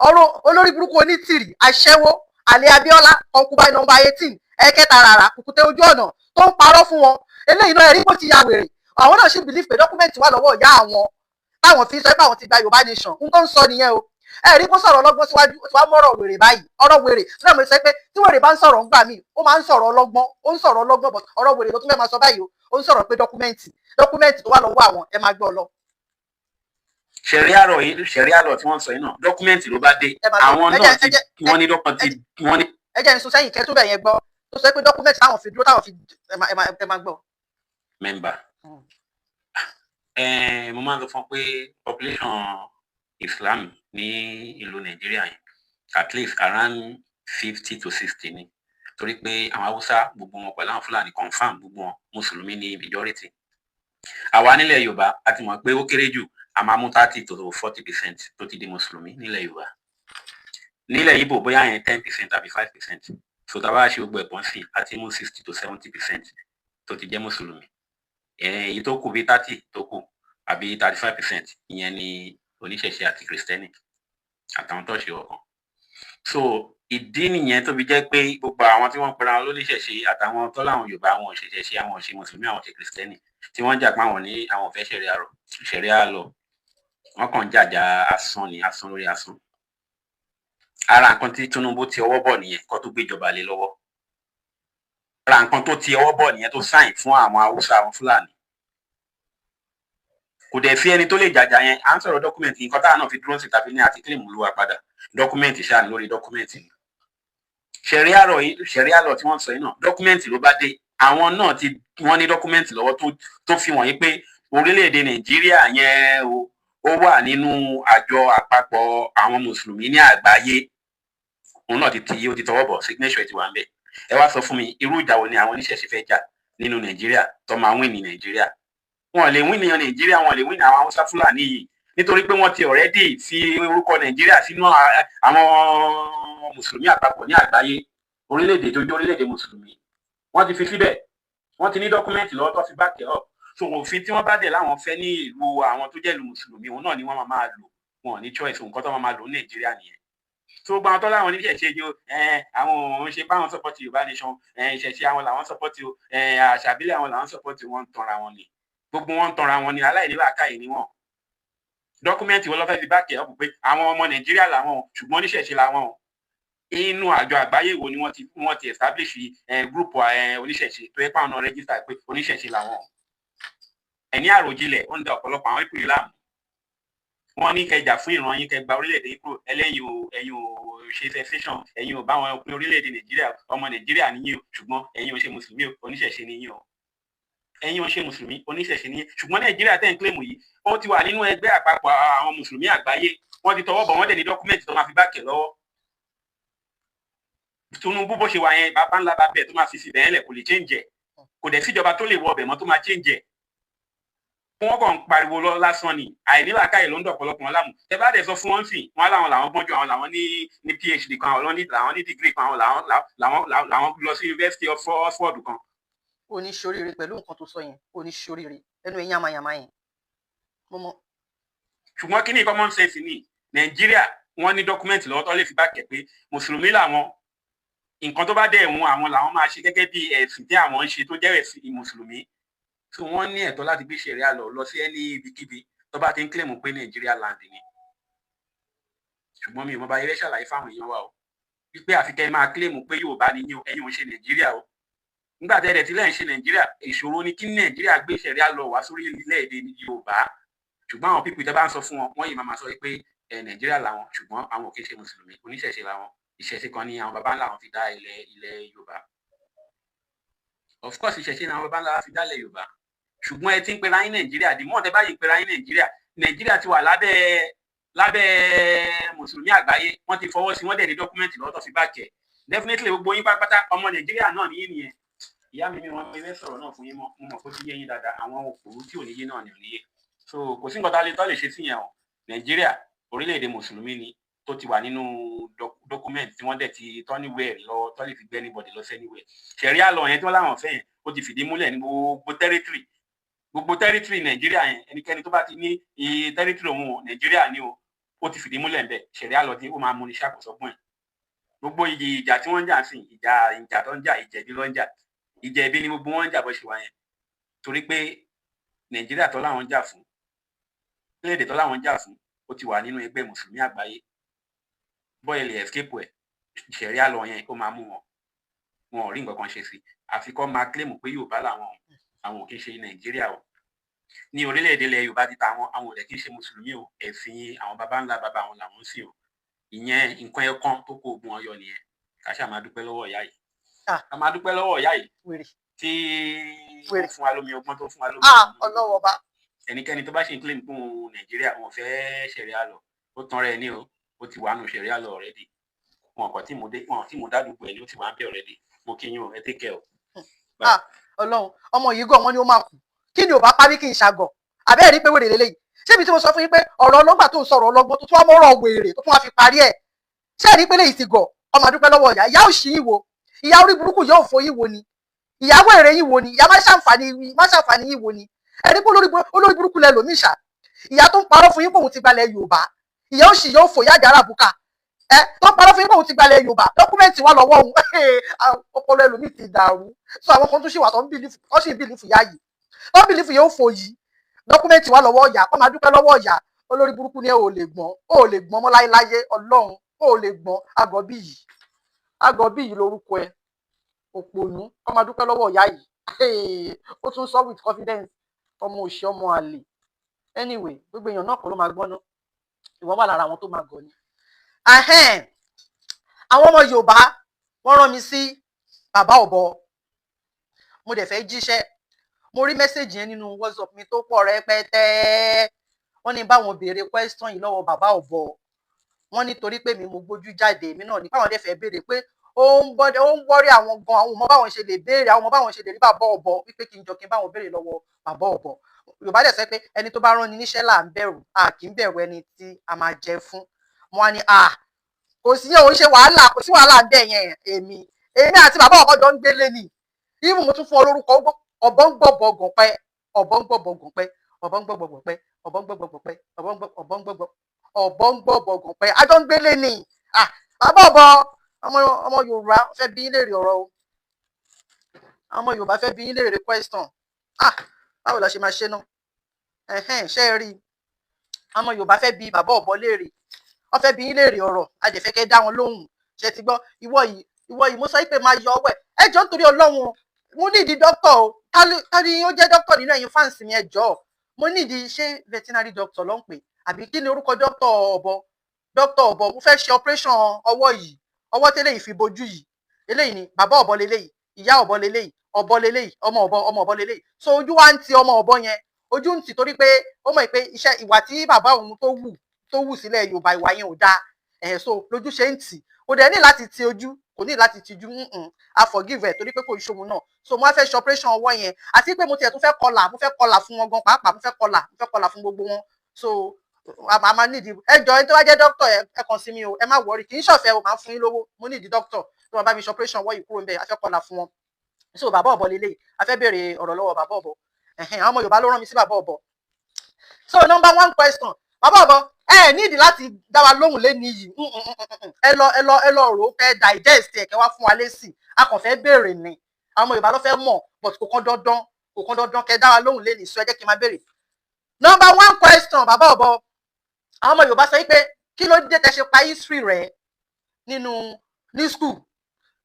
ọ̀rọ̀ olórí burúkú onítìrì aṣẹ́wó àlẹ́ Abíọ́lá ọkùnrin nọ́mbà 18 ẹ̀kẹta rárá kùkùté ojú ọ̀nà tó ń parọ́ fún wọn. Eléyìí náà ẹ̀rí bó ti ya wèrè. Àwọn náà ṣì bìlíf pé dọ́kúmẹ̀ntì wà lọ́wọ́ ìyá àwọn táwọn fi sọ pé àwọn ti gba Yorùbá nation. N tó ń sọ nìyẹn o. Ẹ̀rí kó sọ̀rọ̀ ọlọ́gbọ́n síwájú ó ti wá mọ́rọ̀ wèrè báyìí. Ọ̀rọ̀ wèrè sílẹ̀ mo sọ pé tí wèrè bá ń sọ̀rọ̀ ńgbà míì ó máa ń sọ̀rọ̀ ọlọ́gbọ́n, ó ń sọ̀rọ̀ ọlọ́gbọ́n, but ọ̀rọ̀ wèrè ló tún fẹ́ máa sọ báyìí o. Ó ń sọ̀rọ̀ pé dọ́kúmẹ̀ntì tó wà lọ́wọ́ àwọn ẹ máa gbọ́ lọ. Ṣẹ̀ríà lọ tí wọ́n sọ yìí náà dọ́kúmẹ̀ntì ló bá dé. Àwọn náà tí wọ́n ní dọ́kúmẹ̀ntì wọ́n ní. Ẹ jẹ́ ní sọ sẹ́yìn kẹ́ tó bẹ̀ yẹn gbọ́ tó sọ pé dọ́kúmẹ̀ntì táwọn fi dúró táwọn fi ẹ máa gbọ́. Member. Mo máa ń sọ fún pé population Islam ní ìlú Nàìjíríà yẹn at least around 50 to 60 ni, torí pé àwọn Haúsá gbogbo wọn pẹ̀lú àwọn Fúlàní confam gbogbo wọn Mùsùlùmí ní majority. Àwa nílẹ̀ Yorùbá a ti mọ̀ pé ó kéré jù a máa mú 30 to 40% tó ti di Mùsùlùmí nílẹ̀ Yorùbá. Nílẹ̀ Ìgbò bóyá yẹn 10% tàbí 5%, so tá a bá ṣe gbogbo ẹ̀pọ̀n sí a ti mú 60 to 70% tó ti jẹ́ Mùsùlùmí. Èyí tó kù bí 30 tó kù àbí 35% ìyẹn ni oníṣẹ̀ṣe àti Kristẹni àtàwọn tó ṣe ọkàn. So ìdí nìyẹn tó fi jẹ́ pé gbogbo àwọn tí wọ́n pera wọn lóníṣẹ̀ṣe àtàwọn tó láwọn Yorùbá àwọn òṣèṣẹ̀ṣe àwọn òṣè Mùsùlùmí àwọn òṣè Kristẹni tí wọ́n jà pé àwọn ní àwọn fẹ́ ṣẹ̀ríà lọ, wọ́n kàn jàjà asán ni, asán lórí asán. Ara nǹkan tí Tinubu ti ọwọ́ bọ̀ nìyẹn kó tó gbéjọba lé lọ́wọ́. Ara nǹkan tó ti ọwọ́ bọ̀ nìyẹn tó sáìn fún àwọn Haúsá àwọn Fúlàní. Kò dẹ̀ sí ẹni tó lè jàjà yẹn. À ń sọ̀rọ̀ dọ́kúmẹ̀ntì, nǹkan táwọn náà fi dúró sí tàbí ní àti kílè mú lówà padà. Dọ́kúmẹ̀ntì ṣáà ní lórí dọ́kúmẹ̀ntì ni. Ṣẹ̀ríà lọ tí wọ́n sọ yìí náà dọ́kúmẹ̀ntì ló bá dé. Àwọn náà tí wọ́n ní dọ́kúmẹ̀ntì lọ́wọ́ tó fi wọ̀nyí pé orílẹ̀-èdè Nàìjíríà yẹn ó wà nínú àjọ àpapọ̀ àwọn Mùsùlùmí ní àgbáyé. Òun náà ó ti tọwọ́ bọ̀, signature ti wà ń bẹ̀. Ẹ wá sọ fún mi irú ìjà wo ni àwọn oníṣẹ̀ṣe fẹ́ jà nínú Nàìjíríà tó máa win ní Nàìjíríà? Wọn lè win ní Nàìjíríà, wọn lè win ní àwọn Haúsá Fúlàní yìí nítorí pé wọ́n ti already fi orúkọ Nàìjíríà sínú àwọn Mùsùlùmí àpapọ̀ ní àgbáyé. Orílẹ̀-èdè tó jẹ́ orílẹ̀-èdè Mùsùlùmí wọ́n ti fi síbẹ̀, wọ́n ti ní dọ́kúmẹ̀ntì lọ́wọ́ tó fi back it up. So òfin tí wọ́n bá dẹ̀ láwọn fẹ́ ní ìlú àwọn tó jẹ́ ìlú Mùsùlùmí òun náà ni wọ́n máa lò, wọn ò ní choice, nǹkan tó máa lò ní Nàìjíríà nìyẹn. So gbogbo àwọn tó láwọn oníṣẹ̀ṣe yìí àwọn òun ṣe báwọn support Yorùbá nation, ìṣẹ̀ṣe àwọn làwọn support àṣàbílẹ̀ àwọn làwọn support, wọn ń tanra wọn ni, gbogbo wọn ń tanra wọn ni, aláìnílàákàyè ni wọn. Dọ́kúmẹ̀ntì wọn ló fẹ́ fi back it up pé àwọn ọmọ Nàìjíríà làwọn ṣùgbọ́n oníṣẹ̀ṣe làwọn. Inú àjọ àgbáyé wo ni wọ́n ti establish group oníṣẹ̀ṣe tó yẹ pé àwọn náà register pé oníṣẹ̀ṣe làwọn. Ẹni àròjinlẹ̀ ó ń da ọ̀pọ̀lọpọ̀ àwọn ìpìlẹ̀ láàmú. Wọ́n ní kẹjà fún ìran yín kẹgbà orílẹ̀-èdè yìí kúrò, ẹ̀yin ò ṣe secession, ẹ̀yin ò bá wọn pín orílẹ̀-èdè Nàìjíríà, ọmọ Nàìjíríà nìyí o ṣùgbọ́n ẹ̀yin ò ṣe Mùsùlùmí o, oníṣẹ̀ṣe nìyí o. Ẹ̀yin ò ṣe Mùsùlùmí, oníṣẹ̀ṣe nìyí, ṣùgbọ́n Nàìjíríà tẹ́ ń claim yìí ó ti wà nínú ẹgbẹ́ àpapọ̀ àwọn Mùsùlùmí àgbáyé. Wọ́n ti tọwọ́ bọ̀, wọ́n dẹ̀ ní dọ́kúmẹ̀ntì tó máa fi back it lọ́wọ́. Tinubu bó ṣe wà yẹn bàbá ńlá bá bẹ̀ tó máa fi bẹ́ẹ̀ lẹ̀ kò lè change ẹ̀, kò dẹ̀ síjọba tó lè wọ ọbẹ̀ mọ́ tó máa change ẹ̀. wọ́n kàn ń pariwo lọ lásán ni àìnílàákàyè ló ń dọ̀pọ̀lọpọ̀ wọn láàmú tẹ bá dẹ̀ sọ fún wọn sìn wọn làwọn gbọ́njú àwọn làwọn ní phd kan àwọn làwọn ní degree kan làwọn lọ sí university of Oxford kan. oníṣoríire pẹ̀lú nǹkan tó sọ yẹn oníṣoríire ẹnu ẹ̀yìn àmàyàmá yẹn mo mọ. ṣùgbọ́n kí ni common sense ní Nàìjíríà wọ́n ní dọ́kúmẹ́ǹtì lọ́wọ́ tó lè fi bá kẹ̀ pé mùsùlùmí làwọn nǹkan tó bá dẹ̀ wọn àwọn làwọn máa ṣe gẹ́gẹ́ bí ẹ̀sìn tí àwọn ń ṣe tó jẹ́ ẹ̀sìn mùsùlùmí tí wọ́n ní ẹ̀tọ́ láti gbé ṣẹ̀ríà lọ sí ẹni ibikíbi tó bá ti ń kílèmù pé Nàìjíríà land ni. ṣùgbọ́n mi ò mọ bá eré ṣàlàyé fáwọn èèyàn wa o wípé àfikẹ́ máa kílèmù pé Yorùbá ni ẹ̀yin ò ń ṣe Nàìjíríà o nígbà tẹ́lẹ̀ tí lẹ́yìn ṣe Nàìjíríà ìṣòro ni kí Nàìjíríà gbé ṣẹ̀ríà lọ wá sórí ilẹ̀-èdè Yorùbá ṣùgbọ́n àwọn pípì tẹ́ bá ń sọ fún wọn wọ́n yìí máa sọ pé Nàìjíríà làwọn ṣùgbọ́n àwọn ò kì í ṣe mùsùlùmí oníṣẹ̀ṣe làwọn ìṣẹ̀ṣe kan ní àwọn baba ńlá wọn fi dá ilẹ̀ Yorùbá of course ìṣẹ̀ṣe ní àwọn baba ńlá fi dá ilẹ̀ Yorùbá ṣùgbọ́n ẹ ti ń pera yín Nàìjíríà dì mọ́ tẹ́ báyìí ń pera yín Nàìjíríà ti wà lábẹ́ mùsùlùmí àgbáyé wọ́n ti fọwọ́ sí wọ́n dẹ̀ ní dọ́kúmẹ́ǹtì lọ́tọ̀ fi báàkẹ́ definitely gbogbo yín pátápátá ọmọ Nàìjíríà náà ní nìyẹn ìyá mi wọn fẹ́ sọ̀rọ̀ náà fún yín mo mọ̀ pé ó ti yé yín dáadáa àwọn òkúrú tí ò ní yé náà ní òníyé so kò sí nǹkan tá a lè ṣe sí yẹn o Nàìjíríà orílẹ̀-èdè mùsùlùmí ni tó ti wà nínú dọ́kúmẹ́ǹtì tí wọ́n dẹ̀ ti tọ́níwẹ̀ẹ́ lọ tọ́lẹ̀ fi gbé anybody lọ sẹ́niwẹ̀ẹ́ ṣẹ̀ríà lọ yẹn tí wọ́n láwọn fẹ́ yẹn ó ti fìdí múlẹ̀ ní gbogbo tẹ́rítírì Nàìjíríà yẹn ẹnikẹ́ni tó bá ti ní tẹ́rítírì òun Nàìjíríà ni ó ti fìdí múlẹ̀ ńbẹ̀ ṣẹ̀ríà lọ tí ó máa mú ní ṣàkósọ́gbọ̀n ẹ̀ gbogbo ìjà tí wọ́n ń jà sí ìjà tó ń jà ìjẹ̀bi ló ń jà ìjẹ̀bi ni gbogbo wọn ń jà bó ṣe wà yẹn torí pé Nàìjíríà tó láwọn ń jà fún léèdè tó láwọn ń jà fún ó ti wà nínú ẹgbẹ́ mùsùlùmí àgbáyé bọ́yẹ̀ lè escape ẹ̀ ṣẹ̀ríà lọ yẹn ó máa mú wọn ò rí nǹkan kan ṣe sí àfikọ́ máa claim pé Yorùbá làwọn ò kí ń ṣe Nàìjíríà o ní orílẹ̀-èdè ilẹ̀ Yorùbá ti ta àwọn ò dẹ̀ kí ń ṣe mùsùlùmí o ẹ̀sìn àwọn baba ńlá baba àwọn làwọn ń sìn o ìyẹn nǹkan ẹ̀kan tó kó ogun ọyọ nìyẹn ká ṣáà máa dúpẹ́ lọ́wọ́ ìyá yìí ká máa dúpẹ́ lọ́wọ́ ìyá yìí tí ó fún wa lómi ọgbọ́n tó fún wa lómi ọlọ́wọ́ bá ẹnikẹ́ni tó bá ṣe ń claim fún Nàìjíríà wọn fẹ́ ṣẹ̀ríà lọ ó tán rẹ̀ ní o ó ti wà nù ṣẹ̀ríà lọ already wọn kàn tí mo dádùgbò ẹ̀ ni ó ti wà ń bẹ̀ already mo kí yín o ẹ take care o. Ọlọ́run ọmọ yìí gan wọn ni ó máa kú kí ni ò bá parí kí n ṣàgọ̀ àbẹ́ẹ̀ rí pé wèrè lélẹ́yìí ṣébi tí mo sọ fún yín pé ọ̀rọ̀ ọlọ́gbà tó ń sọ̀rọ̀ ọlọ́gbọ́n tó tún wá mọ́rọ̀ wèrè tó tún wá fi parí ẹ̀ ṣé ẹ̀ rí pé léyìí ti gọ̀ ọmọ àdúpẹ́ lọ́wọ́ ìyá òṣì yìí wo ìyá orí burúkú yóò fo yìí wo ni ìyá wèrè yìí wo ni ìyá má ṣàǹfààní yìí wo ni ẹ̀ rí pé olórí burúkú lẹ lòmí ṣá ìyá tó ń parọ́ fún yín pé òun ti gbalẹ̀ Yorùbá ìyá òṣì yóò fò ìyá àjàrà àbúkà tó ń parọ́ fún yín pé òun ti gbalẹ̀ Yorùbá dọ́kúmẹ́ǹtì wà lọ́wọ́ òun ọpọlọ ẹlòmíì ti dàrú so àwọn kan tó ṣì wà tó ń bìlífù yá yìí tó ń bìlífù yóò fò yìí dọ́kúmẹ́ǹtì wà lọ́wọ́ ọ̀yà kọ́ máa dúpẹ́ lọ́wọ́ ọ̀yà olórí burúkú ni ò lè gbọ́n mọ́ láéláyé Ọlọ́run ò lè gbọ́n Àgọ́bí yìí lórúkọ ẹ̀ òpònú kọ́ máa dúpẹ́ lọ́wọ́ ọ̀yà yìí ó tún sọ with confidence ọmọ òṣì ọmọ àlè anyway gbogbo èèyàn náà kọ́ ló máa gbọ́n ná ìwọ́n wà lára àwọn tó máa gọ̀ ni. àwọn ọmọ Yorùbá wọ́n rán mi sí bàbá ọ̀bọ mo dẹ̀ fẹ́ jíṣẹ́ mo rí mẹ́sẹ̀jì yẹn nínú WhatsApp mi tó pọ̀ rẹpẹtẹ wọ́n ní báwọn béèrè question yìí lọ́wọ́ bàbá ọ̀bọ wọ́n nítorí pé mi mo gbójú jáde èmi náà ní báwọn dẹ̀ fẹ́ béèrè pé ó ń wọ́rí àwọn gan àwọn ọmọ báwọn ṣe lè béèrè àwọn ọmọ báwọn ṣe lè rí bàbá ọ̀bọ wípé kí n jọ kí n báwọn béèrè lọ́wọ́ bàbá ọ̀bọ Yorùbá dẹ̀ sọ pé ẹni tó bá rán ni níṣẹ́ là ń bẹ̀rù a kì í bẹ̀rù ẹni tí a máa jẹ fún wọn ní kò sí òun ṣe wàhálà kò sí wàhálà ń bẹ̀ yẹn èmi àti bàbá ọ̀bọ jọ ń gbélé ni ìmù mo tún fún ọ lórúkọ ọ̀bọ ń gbọ́ bọ̀gàn pẹ́ ọ̀bọ ń gbọ́ bọ̀gàn pẹ́ ọ̀bọ ń gbọ́ bọ̀gàn pẹ́ ọ̀bọ ń gbọ́ bọ̀gàn pẹ́ ọ̀bọ ń gbọ́ bọ̀gàn pẹ́ ajọ́ ń gbélé ni bàbá ọ̀bọ ọmọ Yorùbá fẹ́ bí yín léèrè ọ̀rọ̀ o ọmọ Yorùbá fẹ́ bí yín léèrè question báwo la ṣe máa ṣe náà ṣe é rí ọmọ Yorùbá fẹ́ bí bàbá ọ̀bọ léèrè wọ́n fẹ́ bí yín léèrè ọ̀rọ̀ ajẹ̀fẹ́ kẹ́ dá wọn lóhùn ṣe ti gbọ́ ìwọ yìí mo sọ pé máa yọ ọwọ́ ẹ jọ̀ọ́ nítorí Ọlọ́run mo nídìí dókítà o tani ó jẹ́ dókítà nínú ẹ̀yin fáǹsì mi ẹ jọ̀ọ́ mo nídìí ṣé veterinary doctor ló ń pè àbí kí ni orúkọ dókítà ọ̀bọ mo fẹ́ ṣe operation ọwọ́ yìí ọwọ́ tẹ́lẹ̀ yìí fi bojú yìí eléyìí ni bàbá ọ̀bọ leléyìí ìyá ọ̀bọ leléyìí ọ̀bọ leléyìí ọmọ ọ̀bọ leléyìí so ojú wa ń ti ọmọ ọ̀bọ yẹn ojú ń tì torí pé ó mọ̀ pé iṣẹ́ ìwà tí bàbá òun tó wù sílẹ̀ Yorùbá ìwà yẹn ò dáa so lójú ṣe ń tì kò dẹ̀ ní láti ti ojú kò ní láti tijú a forgive ẹ̀ torí pé kò ṣòwò náà so mo wá fẹ́ ṣe operation ọwọ́ yẹn àti pé mo tiẹ̀ tún fẹ́ kọlà fún wọn gan pàápàá mo fẹ́ kọlà fún gbogbo wọn so a máa nídìí ẹjọ́ ẹni tó bá jẹ́ dókítà ẹ kàn sí mi o ẹ má wọrí kì í ṣọ̀fẹ́ o máa fún yín lówó mo nídìí dókítà tó máa bá mi ṣe operation ọwọ́ yìí kúrò ń bẹ̀ a fẹ́ kọlà fún wọn so bàbá ọ̀bọ lélẹ̀ a fẹ́ béèrè ọ̀rọ̀ lọ́wọ́ bàbá ọ̀bọ àwọn ọmọ Yorùbá ló rán mi sí bàbá ọ̀bọ so number 1 question bàbá ọ̀bọ ẹ nídìí láti dá wa lóhùn lẹ́ni yìí ẹ lọ rò ó fẹ́ digest ẹ̀ kẹ́ wá fún wa lésì a kàn fẹ́ béèrè ni àwọn ọmọ Yorùbá ló fẹ́ mọ̀ but kò kàn dandan kẹ́ dá wa lóhùn lẹ́ni sọ ẹ jẹ́ kí n máa béèrè number 1 question bàbá ọ̀bọ àwọn ọmọ Yorùbá sọ pé kí ló dé tẹ́ ṣe pa history rẹ̀ ní school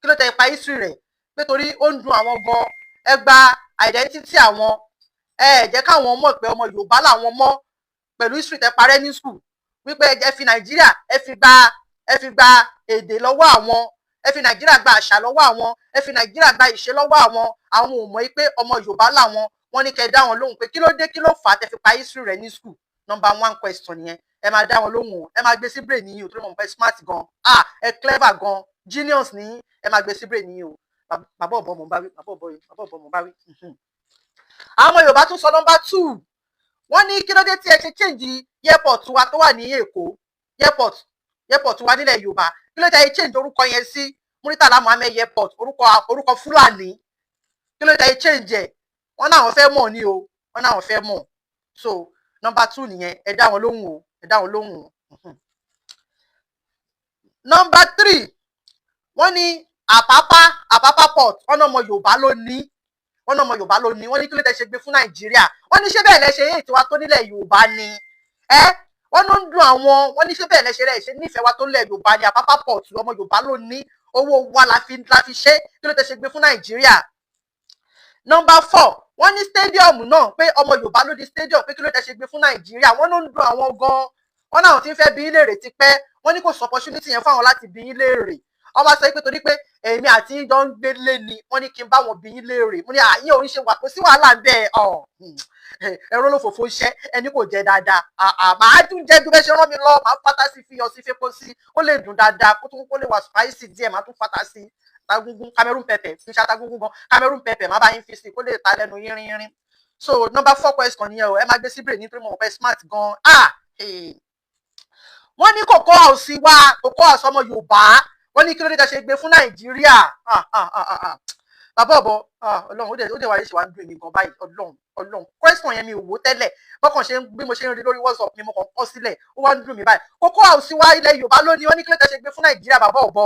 kí ló tẹ́ pa history rẹ̀ pé torí ó ń dun àwọn gan ẹ gba identity àwọn ẹ jẹ́ káwọn mọ̀ pé ọmọ Yorùbá làwọn mọ̀ pẹ̀lú history tẹ́ parẹ́ ní school wípé ẹ fi Nàìjíríà ẹ fi gba èdè lọ́wọ́ àwọn ẹ fi Nàìjíríà gba àṣà lọ́wọ́ àwọn ẹ fi Nàìjíríà gba ìṣe lọ́wọ́ àwọn ò mọ̀ pé ọmọ Yorùbá làwọn wọ́n ní kẹ́ dá wọn lóhùn pé kí ló dé kí ló fà á tẹ́ fi pa history rẹ̀ ní school number 1 question yẹn ẹ máa dá wọn lóhùn ẹ máa gbé sí brain yín o torí mo mọ̀ pé smart gan ẹ clever gan genius ní ẹ máa gbé sí brain yín o bàbá ọ̀bọ mo bá wí àwọn ọmọ Yorùbá tún sọ number 2 wọ́n ní kí ló dé tí ẹ ṣe change airport wa tó wà ní Èkó airport wa nílẹ̀ Yorùbá kí ló dé ẹ change orúkọ yẹn sí Muritala Muhammed airport orúkọ Fúlàní kí ló dé ẹ change ẹ̀ wọ́n náà wọ́n fẹ́ mọ̀ ní o wọ́n náà wọ́n fẹ́ mọ̀ so number 2 nìyẹn ẹ dá wọn lóhùn o number 3 wọ́n ní Àpápá port wọ́n náà ọmọ Yorùbá ló ní wọ́n ní kí ló tẹ́ ṣe gbé fún Nàìjíríà wọ́n ní ṣé bẹ́ẹ̀ lẹ ṣe ètò wa tó nílẹ̀ Yorùbá ni wọ́n ló ń dùn àwọn wọ́n ní ṣé bẹ́ẹ̀ lẹ ṣe nífẹ̀ẹ́ wa tó nílẹ̀ Yorùbá ni Àpápá port ọmọ Yorùbá ló ní owó wa la fi ṣe kí ló tẹ́ ṣe gbé fún Nàìjíríà number 4 wọ́n ní stadium náà pé ọmọ Yorùbá ló di stadium pé kí ló tẹ́ ṣe gbé fún Nàìjíríà wọ́n ló ń dùn àwọn gan wọ́n náà ti ń fẹ́ bí yín léèrè tipẹ́ wọ́n ní kò sọ opportunity yẹn fáwọn láti bí yín léèrè ọba sọ pé torí pé èmi àti yín jọ ń gbé lé ni wọ́n ní kí n bá wọn bí yín léèrè mo ní àyè òun ṣe wà kó sí wàhálà ń bẹ ẹ̀rọ ló fòfò ṣẹ́ ẹni kò jẹ dáadáa màá tún jẹ́ bí bẹ́ẹ̀ ṣe rán mi lọ màá fata sí fi yọ sí fẹ́kọ́ sí ó lè dùn dáadáa kó lè wà spicy díẹ̀ màá tún fata sí tagungun Cameroon pepper fi ṣe tagungun gan Cameroon pepper má bá yín fi sí kó lè ta lẹ́nu yínrín so number 4 question nìyẹn o ẹ máa gbé sí brain nítorí mo mọ̀ pé smart gan wọ́n ní cocoa house ọmọ Yorùbá wọ́n ní kí ló dé tẹ́ ṣe gbé fún Nàìjíríà bàbá ọ̀bọ Ọlọ́run ó dẹ̀ wáyé ṣe wá ń dùn èmi gan báyìí Ọlọ́run question yẹn mi ò wò tẹ́lẹ̀ bọ́kàn ṣe bí mo ṣe ń rí lórí WhatsApp mi mo kàn kọ́ sílẹ̀ ó wá ń dùn mí báyìí cocoa house wa ilẹ̀ Yorùbá lónìí wọ́n ní kí ló dé tẹ́ ṣe gbé fún Nàìjíríà bàbá ọ̀bọ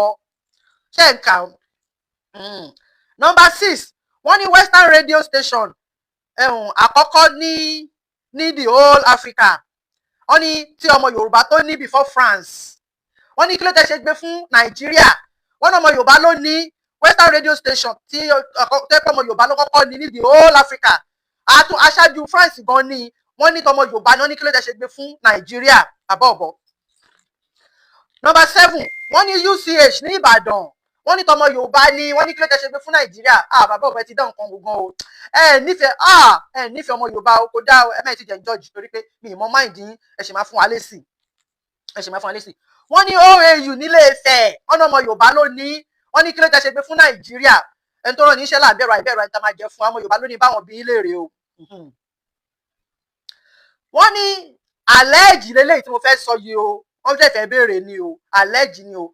ṣé ń kà number 6 wọ́n ní Western radio station àkọ́kọ́ ní the whole Africa wọ́n ní tí ọmọ Yorùbá tó ní before France wọ́n ní kí ló tẹ́ ṣe gbé fún Nàìjíríà wọ́n ní ọmọ Yorùbá ló ní Western radio station tí tẹ́pọ̀ ọmọ Yorùbá ló kọ́kọ́ ní the whole Africa aṣáájú France gan ni wọ́n ní tọmọ Yorùbá ní wọ́n ní kí ló tẹ́ ṣe gbé fún Nàìjíríà bàbá ọ̀bọ number 7 wọ́n ní UCH ní Ìbàdàn wọ́n ní tọmọ Yorùbá ní wọ́n ní kí ló tẹ́ ṣe gbé fún Nàìjíríà bàbá ọ̀bọ ẹ ti dá nǹkan gbogbo o nífẹ̀ẹ́ ọmọ Yorùbá o kò dá ẹ mẹ́rin ti jẹ́ judge torí pé mi ìmọ̀ mind yín ẹ ṣì máa fún wa lésì wọ́n ní OAU nílé Ifẹ̀ ọ̀nà ọmọ Yorùbá ló ní wọ́n ní kí ló tẹ́ ṣe gbé fún Nàìjíríà ẹni tó rán ní iṣẹ́ làbẹ̀rù àìbẹ̀rù ẹni tá máa jẹ fún ọmọ Yorùbá ló ní báwọn bí léèrè o wọ́n ní àlẹ́jì lélẹ́yìí tí mo fẹ́ sọ yìí o wọ́n fẹ́ béèrè ni o àlẹ́jì ni o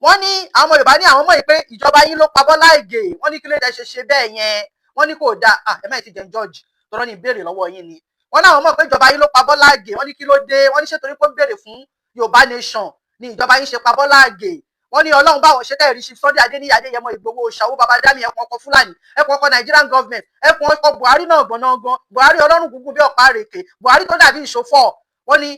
wọ́n ní àwọn ọmọ Yorùbá ní àwọn mọ̀ pé ìjọba yín ló pa Bọ́lá Ìgè wọ́n ní kí ló tẹ́ ṣe bẹ́ẹ̀ yẹn wọ́n ní kò dáa ẹ má ti jẹ́ George tọ́rọ́ ní ìbéèrè lọ́wọ́ yín ni wọ́n náà mọ̀ pé ìjọba yín ló pa Bọ́lá Ìgè wọ́n ní kí ló dé wọ́n ní ṣé torí pé ó ń béèrè fún Yorùbá nation ni ìjọba yín ṣe pa Bọ́lá Ìgè wọ́n ní Ọlọ́run báwọn ṣe tẹ̀rí sí Sunday Adéníyì Adéyẹmọ Ìgbòho ṣàwó baba dami ẹ̀kọ́ ọkọ̀ Fúlàní ẹ̀kọ́ ọkọ̀ Nigerian government ẹ̀kọ́ ọkọ̀ Buhari náà gbọ̀nàgbọ̀n Buhari Ọlọ́run gúngún bí ọ̀pá àrèké Buhari tó dàbí ìṣòfò wọ́n ní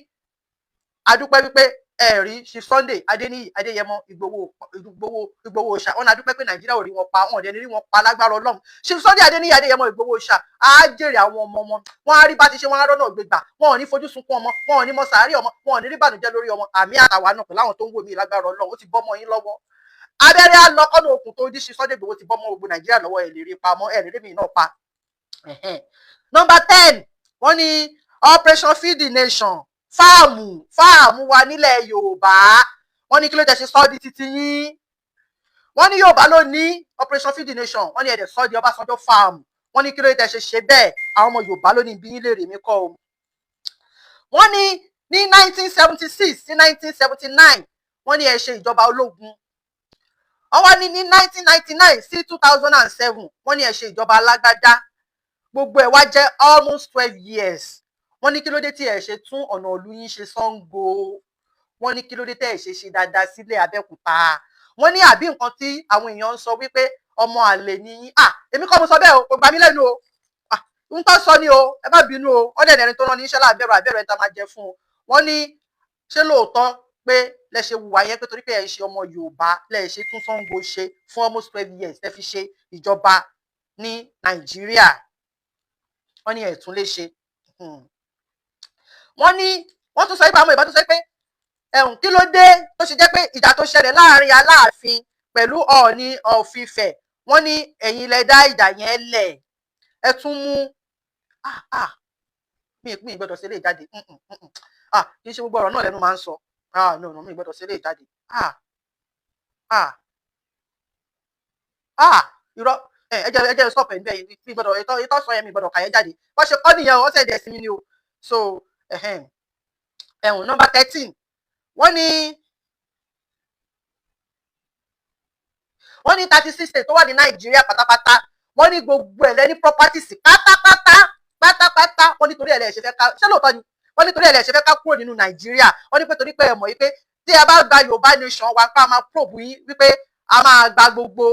adúpẹ́ wípé ẹ̀rí sí Sunday Adéníyì Adéyẹmọ Ìgbòho ṣà wọ́n ní adúpẹ́ pé Nàìjíríà ò rí wọn pa wọn ò dẹni rí wọn pa lágbára Ọlọ́run sí Sunday Adéníyì Adéyẹmọ Ìgbòho ṣà á jèrè àwọn ọmọ wọn á rí bá ti ṣe wọn á rọ́nà gbégbà wọn ò ní fojú sunkún ọmọ wọn ò ní mọ sàárì ọmọ wọn ò ní rí bànújẹ́ lórí ọmọ àmì àtàwà náà pẹ̀lú àwọn tó ń wò mí lágbára Ọlọ́run ó ti bọ́mọ yín lọ́wọ́ abẹ́rẹ́ alọ́kọ́nù okùn tó dí sí Sunday Ìgbòho ti bọ́mọ ogun Nàìjíríà lọ́wọ́ ẹ̀ lè rí pamọ́ ẹ̀ lè rí mi náà pa. number 10 wọ́n ní Operation Feed the Nation fáàmù wa nílẹ̀ Yorùbá wọ́n ní kí ló dé ṣe sọ di títí yín, wọ́n ní Yorùbá ló ní Operation Feed the Nation, wọ́n ní ẹ̀dẹ̀ sọ di Ọbásanjọ́ farm, wọ́n ní kí ló dé ṣe bẹ́ẹ̀, àwọn ọmọ Yorùbá ló ní bí yín lèrè mi kọ́ o. Wọ́n ní 1976 sí 1979 wọ́n ní ẹ ṣe ìjọba ológun, wọ́n wá ní 1999 sí 2007 wọ́n ní ẹ ṣe ìjọba alágbádá, gbogbo ẹ̀ wá jẹ́ almost 12 years. Wọ́n ní kí ló dé tí ẹ ṣe tún ọ̀nà ìlú yín ṣe Ṣàngó, wọ́n ní kí ló dé tí ẹ ṣe dáadáa sílẹ̀ Abẹ́òkúta, wọ́n ní àbí nǹkan tí àwọn èèyàn ń sọ wípé ọmọ àlè ni yín, èmi kọ́ mo sọ bẹ́ẹ̀ o, kò gbà mí lẹ́nu o, ń tọ́ sọ ni o, ẹ má bínú o, wọ́n dẹ̀ ẹni tó rán ní iṣẹ́ láàbẹ̀rù àbẹ̀rù ẹ̀ tá máa jẹ fún o. Wọ́n ní ṣé lóòótọ́ pé lẹ ṣe hùwà yẹn pé torí pé ẹ ṣe ọmọ Yorùbá lẹ ṣe tún Ṣàngó ṣe fún almost 12 years ẹ fi ṣe ìjọba ní Nàìjíríà, wọ́n ní ẹ tún lè ṣe. Wọ́n ní wọ́n tún sọ pé àwọn ìbá tún sọ pé kí ló dé tó ṣe jẹ́ pé ìjà tó ṣẹlẹ̀ láàrin Aláàfin pẹ̀lú Ọọ̀ni of Ifẹ̀, wọ́n ní ẹ̀yin lẹ dá ìjà yẹn lẹ̀, ẹ tún mú mi gbọ́dọ̀ ṣe lè jáde, kì í ṣe gbogbo ọ̀rọ̀ náà lẹ́nu máa ń sọ, no mi gbọ́dọ̀ ṣe lè jáde, irọ́ ẹ jẹ́ stop ẹ̀ níbẹ̀ yìí, mi gbọ́dọ̀ ìtọ́ sọ yẹn mi gbọ́dọ̀ kà yẹn jáde, wọ́n ṣe kọ́ nìyẹn wọ́n ṣẹ̀dẹ̀ sí mi ni o. So number 13 wọ́n ní 36 states tó wà ní Nàìjíríà pátápátá, wọ́n ní gbogbo ẹ̀ lẹ́ní properties pátápátá, wọ́n nítorí ẹ̀ lẹ́ ṣe fẹ́ ká, ṣé lóòótọ́ ni wọ́n nítorí ẹ̀ lẹ́ ṣe fẹ́ ká kúrò nínú Nàìjíríà, wọ́n ní pé torí pé ẹ mọ̀ wípé tí ẹ bá gba Yorùbá nation wa pé a máa probe yín wípé a máa gba gbogbo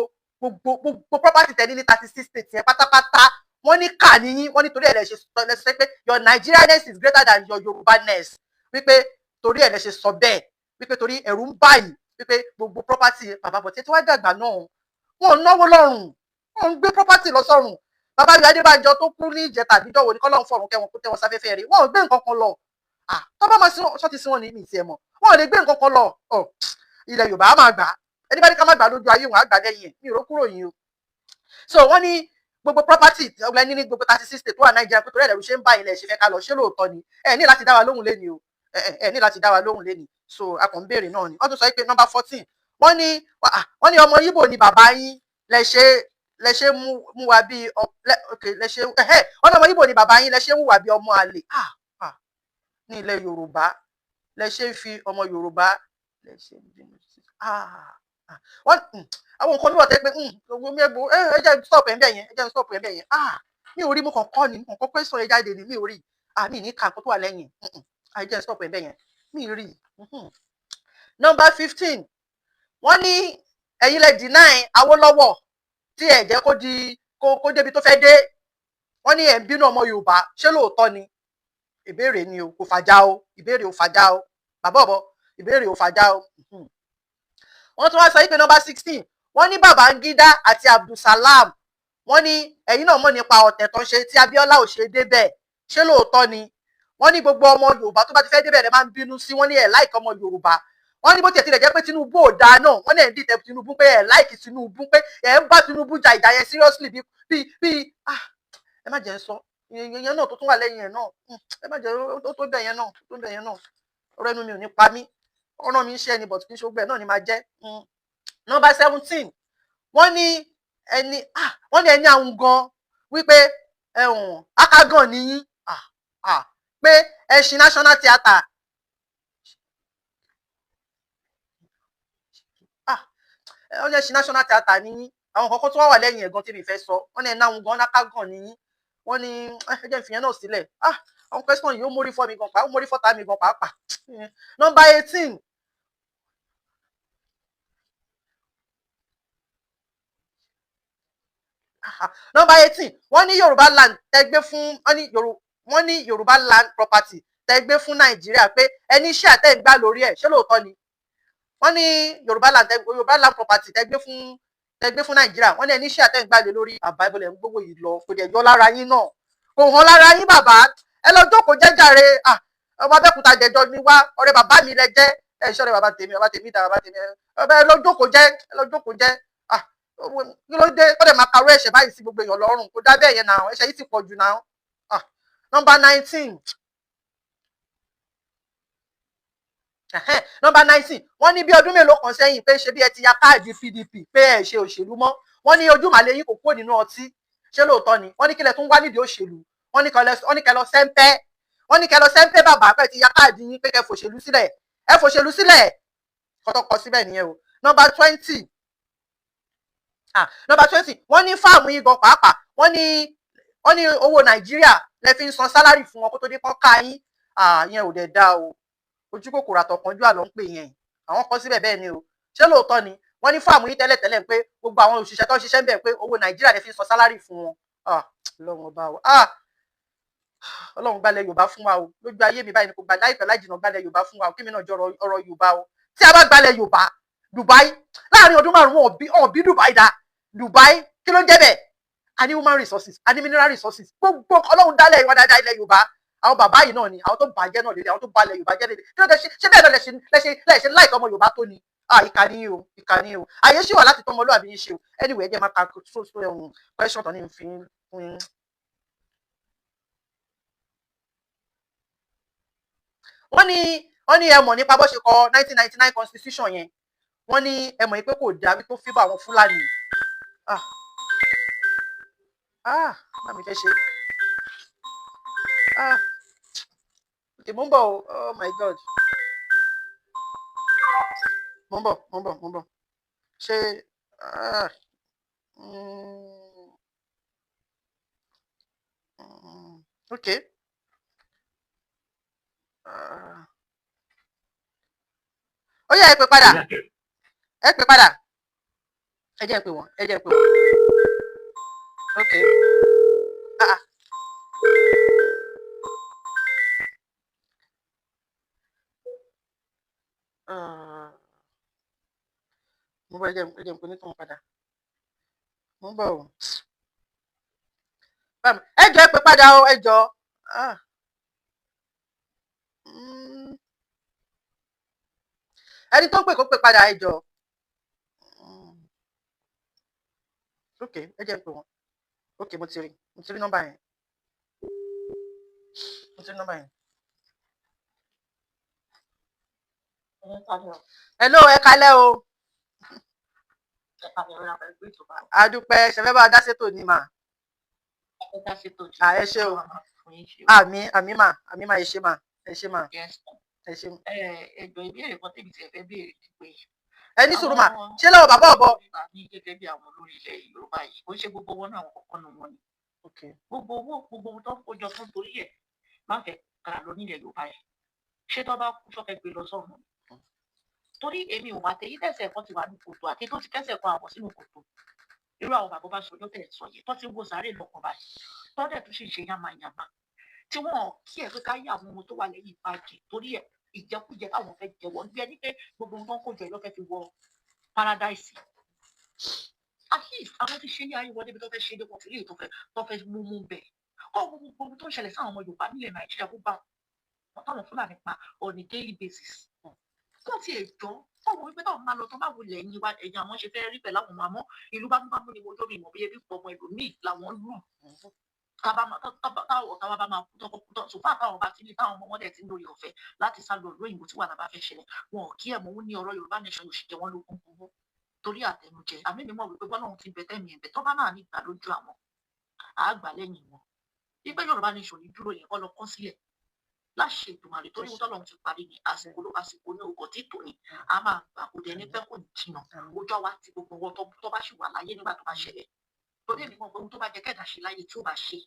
property tẹ̀ ní 36 states yẹn pátápátá, wọ́n ní kà níyín, wọ́n nítorí ẹ̀ lẹ́ ṣe sọ pé your Nigerianness is greater than your Yorùbáness, wípé torí ẹ̀ lẹ́ ṣe sọ bẹ́ẹ̀, wípé torí ẹ̀rù ń bà yín wípé gbogbo property bàbá bọ̀ tí wọ́n dàgbà náà wọ́n náwó lọ́rùn, wọ́n ń gbé property lọ sọ́run. Bàbá Yèyé Adébánjọ tó kú ní ìjẹta àbíjọ́ wo ni kọ́lọ́run fọ̀run kẹwọn kó tẹ́wọn sáfẹ́fẹ́ rẹ̀, wọ́n ò gbé nǹkan kan lọ, tó bá máa ṣọ́ọ̀tì sí wọn ní ìmìtì ẹ̀ mọ̀, wọ́n ò lè gbé nǹkan kan lọ. Ilẹ̀ Yorùbá á máa gbà, ẹni bá ní ká má gbà lójú ayé wọn á gbà lẹ́yìn ẹ̀, mi ò ró kúrò yín o. So wọ́n ní gbogbo property ọgbẹ́ni ní gbogbo 36 states tó wà Nàìjíríà pé torí ẹ̀rù ṣe ń bá ilẹ̀ ṣe fẹ́ ká lọ, ṣé lóòótọ́ ni ẹ ní láti dá wa lóhùn léni o, ẹ ní láti dá wa lóhùn léni. So a kàn ń béèrè náà ni. Wọ́n tún sọ pé number 14 wọ́n ní ọmọ Yíbò ni bàbá yín lẹ ṣe mú wa bí lẹ ṣe wọ́n ní ọmọ Yíbò ni bàbá yín lẹ ṣe mú wa bí ọmọ àlè ní ilẹ̀ Yorùbá, lẹ ṣe fi ọmọ Yorùbá lẹ ṣe bínú sí wọ́n àwọn nǹkan níwọ̀n tẹ́ pé owó mẹ́gbó ẹ jẹ́ stop ẹ̀ ń bẹ̀ yẹn, ẹ jẹ́ stop ẹ̀ ń bẹ̀ yẹn, mi ò rí mo kàn kọ́ ni mo kàn pé sọ ẹ jáde ni mi ò rí, mi ní kà nǹkan tó wà lẹ́yìn, ẹ jẹ́ stop ẹ̀ ń bẹ̀ yẹn mi ò rí. Number 15 wọ́n ní ẹ̀yin lẹ deny Awólọ́wọ̀ tí ẹ jẹ́ kó débi tó fẹ́ dé, wọ́n ní ẹ̀ ń bínú ọmọ Yorùbá, ṣé lóòótọ́ ni? Ìbéèrè ni o, kò fàjà o, ìbéèrè ò fàjà o, bàbá ọ̀bọ ìbéèrè ò fàjà o. Wọ́n tún wá sọ pé number 16 wọ́n ní Babangida àti Abdulsalam, wọ́n ní ẹ̀yin náà mọ̀ nípa ọ̀tẹ̀ tó ń ṣe tí Abíọ́lá ò ṣe débẹ̀, ṣé lóòótọ́ ni? Wọ́n ní gbogbo ọmọ Yorùbá tó bá ti fẹ́ débẹ̀ rẹ̀ máa ń bínú sí, wọ́n ní ẹ̀ láìkí ọmọ Yorùbá, wọ́n ní bó tiẹ̀ tilẹ̀ jẹ́ pé Tinubu ò dáa náà, wọ́n ní ẹ̀ ń dìtẹ̀ Tinubu pé ẹ̀ láìkí Tinubu, pé ẹ̀ ń bá Tinubu ja ìjà yẹn seriously bí ẹ má jẹ́ ń sọ ìyẹn náà tó tún wà lẹ́yìn ẹ̀ náà, ẹ má jẹ́ ó tó bẹ̀ yẹn náà, tó bẹ̀ yẹn náà, ọ̀rọ̀ ẹnu mi ò ní pa mí, ọ̀rọ̀ mi ń ṣe ẹni bọ̀ kí n ṣe gbẹ̀ náà ni máa jẹ́. Number 17 wọ́n ní ẹni àwọn gan wípé akágàn nìyí, pé ẹṣin national theatre wọ́n ní ẹṣin national theatre nìyí, àwọn kankan tó wà lẹ́yìn ẹ̀gan tí mi fẹ́ sọ, wọ́n ní ẹni àwọn gan akágàn nìyí, wọ́n ní ẹ jẹ́ ìfìyẹn náà sílẹ̀, àwọn question yìí ó mórí fọ́ mi gan pàápàá, ó mórí fọ́ta mi gan pàápàá. Number 18 number 18 wọ́n ní Yorùbá land tẹ́gbẹ́ fún wọ́n ní Yorùbá land property tẹ́gbẹ́ fún Nàìjíríà pé ẹni iṣẹ́ àtẹ̀gbá lórí ẹ̀, ṣé lóòótọ́ ni? Wọ́n ní Yorùbá land property tẹ́gbẹ́ fún Nàìjíríà, wọ́n ní ẹni iṣẹ́ àtẹ̀gbá lé lórí bàbá ìbọlẹ̀ ń gbogbo yìí lọ, kò dẹ̀ yọ lára yín náà, kò hàn lára yín bàbá, ẹ lọ jókòó jẹ́jàre, ọmọ Abẹ́òkúta jẹjọ ni wá, ọ̀rẹ́ bàbá mi lẹ jẹ́, ẹ ṣọ́rẹ́ bàbá tèmi dà bàbá tèmi, ẹ lọ jókòó jẹ́ kí ló dé ó dẹ̀ máa karú ẹ̀ṣẹ̀ báyìí sí gbogbo èèyàn lọ́rùn, kò dá bẹ́ẹ̀ yẹn náà, ẹ̀ṣẹ̀ yìí ti pọ̀ jù náà. Number 19 Number 19 wọ́n ní bí ọdún mélòó kan sẹ́yìn pé ṣe bí ẹ ti ya káàdì PDP pé ẹ ṣe òṣèlú mọ́ wọ́n ní ojú màlẹ́ yín kò kúrò nínú ọtí ṣé lóòótọ́ ni wọ́n ní kílẹ̀ tún wá nídìí òṣèlú wọ́n ní kẹ́ lọ sẹ́ńpẹ́ bàbá pé ti ya káàdì yín pé kẹ́ fòṣèlú sílẹ̀ ẹ fòṣèlú sílẹ̀ kọ́tọ́kọ́ síbẹ̀ nìyẹn o. Number 20 wọ́n ní fáàmù yín gan pàápàá wọ́n ní owó Nàìjíríà lẹ fi ń san sálárì fún wọn kó tó dé kán ká yín ìyẹn ò dẹ̀ dá o ojú kòkòrò àtọ̀kànjú àlọ́ ń pè yẹn àwọn kan síbẹ̀ bẹ́ẹ̀ ni o ṣé lóòótọ́ ni wọ́n ní fáàmù yín tẹ́lẹ̀tẹ́lẹ̀ pé gbogbo àwọn òṣìṣẹ́ tó ń ṣiṣẹ́ ń bẹ̀ pé owó Nàìjíríà lè fi san sálárì fún wọn Ọlọ́run ọba o Ọlọ́run gbalẹ̀ Yorùbá fún wa o lójú ayé mi báyìí ni kò gbà láìpẹ́ láìjìnà gbalẹ̀ Yorùbá fún wa o kí mi náà jọ ọ̀rọ̀ Yorùbá o tí a bá gbalẹ̀ Yorùbá Dubai láàrin ọdún márùn-ún wọn bí Dubai dá Dubai kí ló ń jẹ́ bẹ́ẹ̀ a ní human resources a ní mineral resources gbogbo Ọlọ́run dálẹ̀ ìwà dáadáa ilẹ̀ Yorùbá àwọn bàbá yìí náà ni àwọn tó bàjẹ́ náà lélẹ̀ àwọn tó balẹ̀ Yorùbá jẹ́ lélẹ̀ kí ló dé ṣé bẹ́ẹ̀ náà lẹ́ṣẹ̀ láìka ọmọ Yorùbá tó ni ìkànnì o àyè ṣì wà láti tọ́ ọmọlúwàbí yín ṣe o anyway ẹ jẹ́ máa ka question tó ní fi fún yín. wọ́n ní ẹ mọ̀ nípa bó ṣe kọ 1999 constitution yẹn wọ́n ní ẹ mọ̀ pé kò dáa tó fi bá àwọn Fúlàní má mi fẹ́ ṣe mo ń bọ̀ oh my god mo ń bọ̀ ṣe okay ó yá ẹ pè padà ẹ jẹ́ pé wọ́n okay mo bọ̀ ẹ jẹ́ pé nítorí padà mo ń bọ̀ o ẹ jọ̀ọ́ ẹ pè padà o ẹ jọ̀ọ́ ẹni tó ń pè kó pè padà ẹ jọ̀ọ́ ok ẹ jẹ́ pé wọ́n ok mo ti rí nọ́mbà yẹn hello ẹ kálẹ́ o adúpẹ́ ṣẹfẹ́ bá dá sétò ní mà ẹ ṣé o àmì mà ẹ ṣé mà ẹjọ ìbéèrè kan tèmi tiẹ̀ fẹ́ béèrè ni pé ẹ ní sùúrù mà ṣé lọ́wọ́ bàbá ọ̀bọ. ní gẹ́gẹ́ bí àwọn olórí ilẹ̀ Yorùbá yìí ó ṣe gbogbo wọn náà àwọn kọ̀ọ̀kan nù wọn ni gbogbo owó tó ń kójọ fún torí ẹ̀ má fẹ́ kàrà lọ nílẹ̀ Yorùbá yẹn ṣé tó bá kú sọ́fẹ́ gbé lọ sọ́run torí èmi ò wá tẹ̀yí tẹ̀sẹ̀ kan ti wà ní kòtò àti tó ti tẹ̀sẹ̀ kan àbọ̀ sínú kòtò irú àwọn bàbá bá sọjọ́ tẹ̀ sọ yẹn tó ti ń wo sáré lọ́kàn báyìí tó dẹ̀ tún sì ṣe yàmàyàmà tí wọ́n kí ẹ̀ pé ká yí àwọn ohun tó wà lẹ́yìn ìbàjẹ́ torí ẹ̀ ìjẹkújẹ káwọn fẹ́ jẹ wọ́n bí ẹni pé gbogbo ohun tó ń kó jọ ló fẹ́ fi wọ paradise at least àwọn tí ṣe ní ayé wọlé bí tó fẹ́ ṣe dé wọn fi lè tó fẹ́ mú bẹ́ẹ̀ gbogbo ohun tó ń ṣẹlẹ̀ sáwọn ọmọ Yorùbá nílẹ̀ Nàìjíríà gbogbo àwọn táwọn Fúlàní pa on a daily basis kó tiẹ̀ jọ fọwọ́ wípé táwọn máa lọ tó máa wọlé ẹ̀yìn wa ẹ̀yìn àwọn ṣe fẹ́ rí pẹ̀lú àwọn ọmọ àmọ́ ìlú bá mú ni mo lórí ìmọ̀ bí ebi pọ̀ ọmọ ẹlòmíì làwọn lù táwọn bá máa kú tọkọtọ sòfà táwọn bá ti ní táwọn ọmọ wọn dẹ̀ ti ń lórí ọ̀fẹ́ láti sá lọ lóyìnbó tí wà lábá fẹ́ ṣẹlẹ̀ wọn ò kí ẹ̀ mọ́ ó ní ọ̀rọ̀ Yorùbá nation yóò ṣe jẹ wọ́n lógún gbogbo torí àtẹnujẹ àmì mi mọ̀ wípé bọ́lọ́run ti bẹ̀tẹ̀ mi ẹ̀bẹ̀ tó bá náà nígbà lójú àwọn àgbà lẹ́yìn wọn wípé Yorùbá nation ní dúró yẹn kọ́ lọ kọ́ sílẹ̀ láṣẹ Èdùmàrè torí wọn tọ́lọ́run ti parí ní àsìkò ní ọkọ̀ tí tò ní a máa gbà kó dẹ ní pẹ́ kò ní jìnnà ojú àwa ti gbogbo wọn tó bá ṣì wà láyé nígbà tó bá ṣẹlẹ̀ torí èmi mọ̀ pé ohun tó bá jẹ kẹ́ẹ̀dá ṣe láyé tí ó bá ṣe